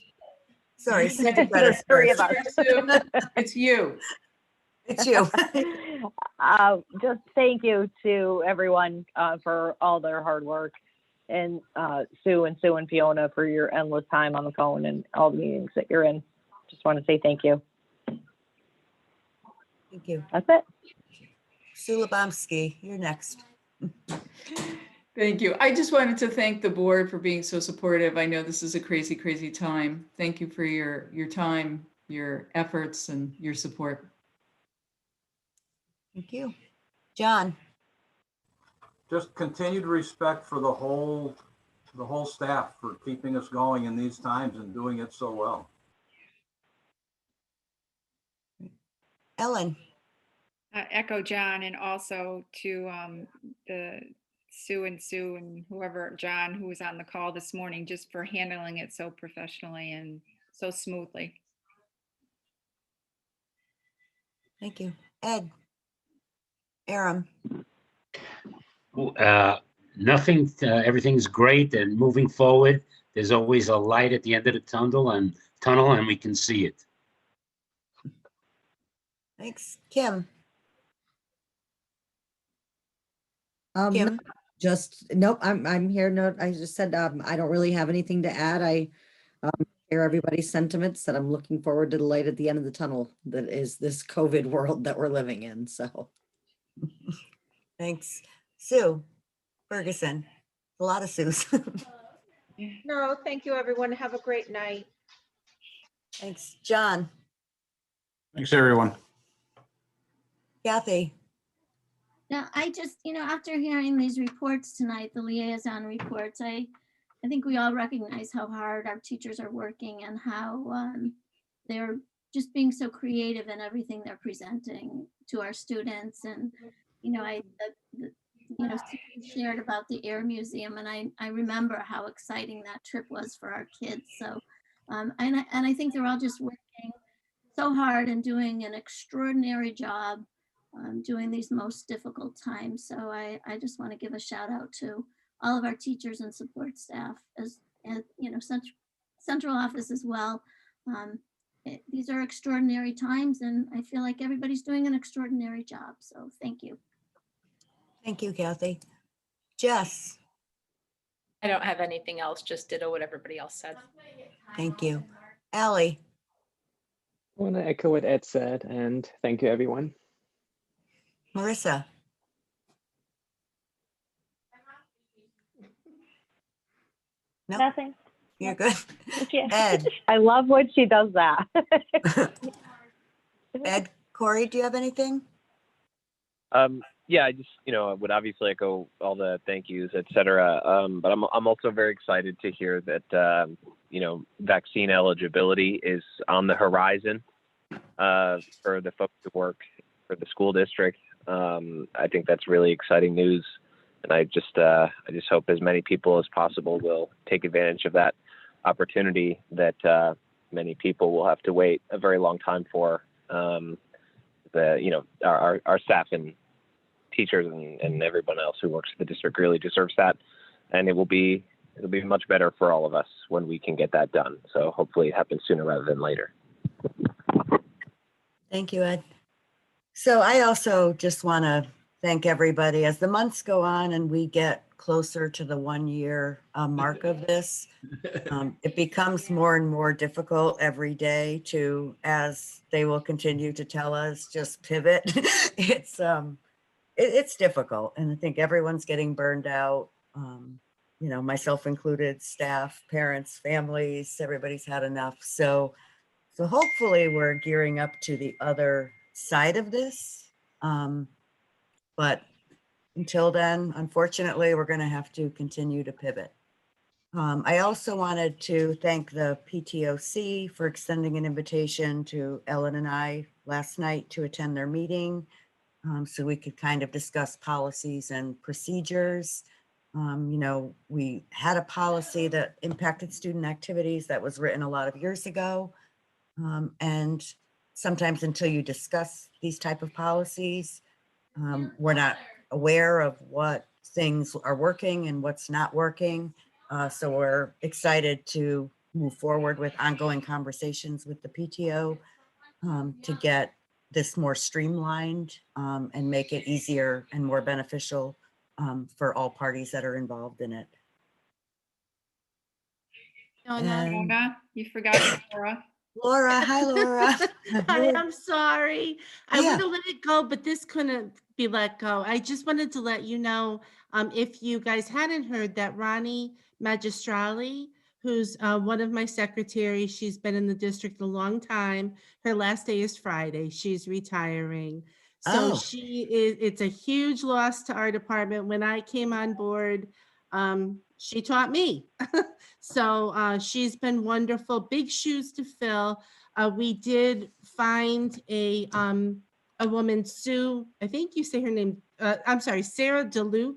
Sorry, Sue There's Pettis three first. of us. It's you. It's you. Just thank you to everyone for all their hard work, and Sue and Fiona for your endless time on the phone and all the meetings that you're in. Just want to say thank you. Thank you. That's it. Sue Lebomsky, you're next. Thank you. I just wanted to thank the board for being so supportive. I know this is a crazy, crazy time. Thank you for your time, your efforts, and your support. Thank you. John? Just continued respect for the whole staff for keeping us going in these times and doing it so well. Ellen? Echo John, and also to the Sue and whoever, John, who was on the call this morning, just for handling it so professionally and so smoothly. Thank you. Ed? Aram? Nothing, everything's great and moving forward. There's always a light at the end of the tunnel, and we can see it. Thanks. Kim? No, nope, I'm here. No, I just said, I don't really have anything to add. I hear everybody's sentiments, that I'm looking forward to the light at the end of the tunnel that is this COVID world that we're living in, so. Thanks. Sue Ferguson? A lot of Sues. No, thank you, everyone. Have a great night. Thanks. John? Thanks, everyone. Kathy? Now, I just, after hearing these reports tonight, the liaison reports, I think we all recognize how hard our teachers are working and how they're just being so creative in everything they're presenting to our students. And, Steve shared about the Air Museum, and I remember how exciting that trip was for our kids. So, and I think they're all just working so hard and doing an extraordinary job during these most difficult times. So I just want to give a shout out to all of our teachers and support staff, as central office as well. These are extraordinary times, and I feel like everybody's doing an extraordinary job. So thank you. Thank you, Kathy. Jess? I don't have anything else, just ditto what everybody else said. Thank you. Allie? I want to echo what Ed said, and thank you, everyone. Marissa? No, Nothing. you're good. Yeah. Ed? I love when she does that. Ed, Corey, do you have anything? Yeah, I just, I would obviously echo all the thank yous, et cetera. But I'm also very excited to hear that, vaccine eligibility is on the horizon for the folks who work for the school district. I think that's really exciting news. And I just hope as many people as possible will take advantage of that opportunity that many people will have to wait a very long time for. our staff and teachers and everyone else who works at the district really deserves that. And it'll be much better for all of us when we can get that done. So hopefully it happens sooner rather than later. Thank you, Ed. So I also just want to thank everybody as the months go on and we get closer to the 1 year mark of this. It becomes more and more difficult every day to, as they will continue to tell us, just pivot. It's difficult. And I think everyone's getting burned out. Myself included, staff, parents, families, everybody's had enough. So hopefully we're gearing up to the other side of this. But until then, unfortunately, we're going to have to continue to pivot. I also wanted to thank the PTOC for extending an invitation to Ellen and I last night to attend their meeting so we could kind of discuss policies and procedures. We had a policy that impacted student activities that was written a lot of years ago. And sometimes until you discuss these type of policies, we're not aware of what things are working and what's not working. So we're excited to move forward with ongoing conversations with the PTO to get this more streamlined and make it easier and more beneficial for all parties that are involved in it. Mona, you forgot Laura. Laura, hi Laura. I'm sorry. I Yeah. would have let it go, but this couldn't be let go. I just wanted to let you know, if you guys hadn't heard, that Ronnie Magistrali, who's one of my secretaries, she's been in the district a long time. Her last day is Friday. She's retiring. So Oh. it's a huge loss to our department. When I came on board, she taught me. So she's been wonderful. Big shoes to fill. We did find a woman, Sue, I think you say her name, I'm sorry, Sarah DeLuke,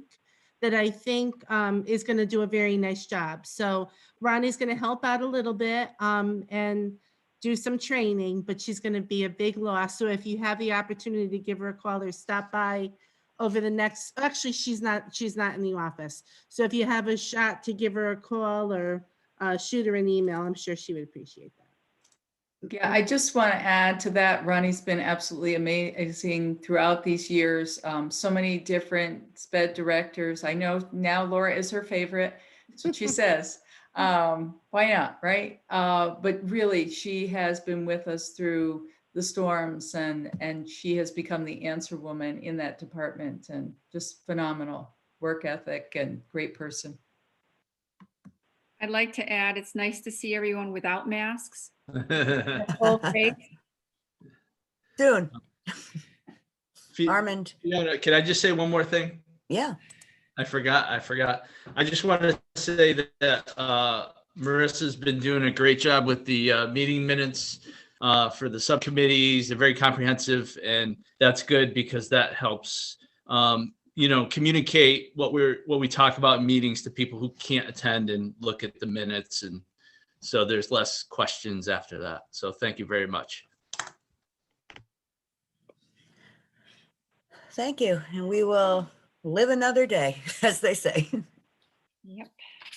that I think is going to do a very nice job. So Ronnie's going to help out a little bit and do some training, but she's going to be a big loss. So if you have the opportunity to give her a call or stop by over the next, actually, she's not in the office. So if you have a shot to give her a call or shoot her an email, I'm sure she would appreciate that. Yeah, I just want to add to that. Ronnie's been absolutely amazing throughout these years. So many different SPED directors. I know now Laura is her favorite. That's what she says. Why not, right? But really, she has been with us through the storms and she has become the answer woman in that department, and just phenomenal work ethic and great person. I'd like to add, it's nice to see everyone without masks. Full face. Soon. Armand. Can I just say one more thing? Yeah. I forgot. I just wanted to say that Marissa's been doing a great job with the meeting minutes for the subcommittees. They're very comprehensive, and that's good because that helps communicate what we talk about in meetings to people who can't attend and look at the minutes, and so there's less questions after that. So thank you very much. Thank you. And we will live another day, as they say. Yep.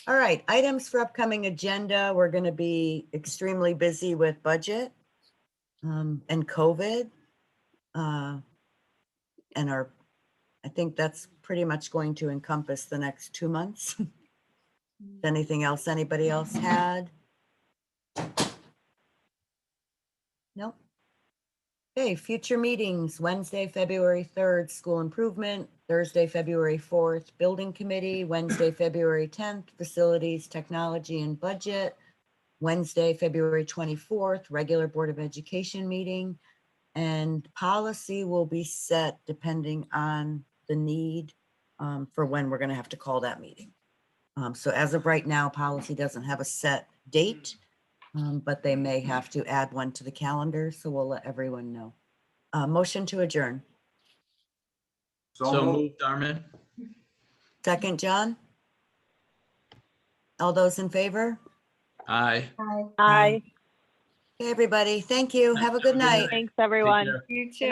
All right, items for upcoming agenda. We're going to be extremely busy with budget and COVID. I think that's pretty much going to encompass the next 2 months. Anything else anybody else had? Nope. Okay, future meetings, Wednesday, February 3rd, school improvement, Thursday, February 4th, building committee, Wednesday, February 10th, facilities, technology and budget, Wednesday, February 24th, regular Board of Education meeting, and policy will be set depending on the need for when we're going to have to call that meeting. So as of right now, policy doesn't have a set date, but they may have to add one to the calendar, so we'll let everyone know. Motion to adjourn. So moved, Armin. Second, John? All those in favor? Aye. Aye. Okay, everybody, thank you. Have a good night. Thanks, everyone. You too.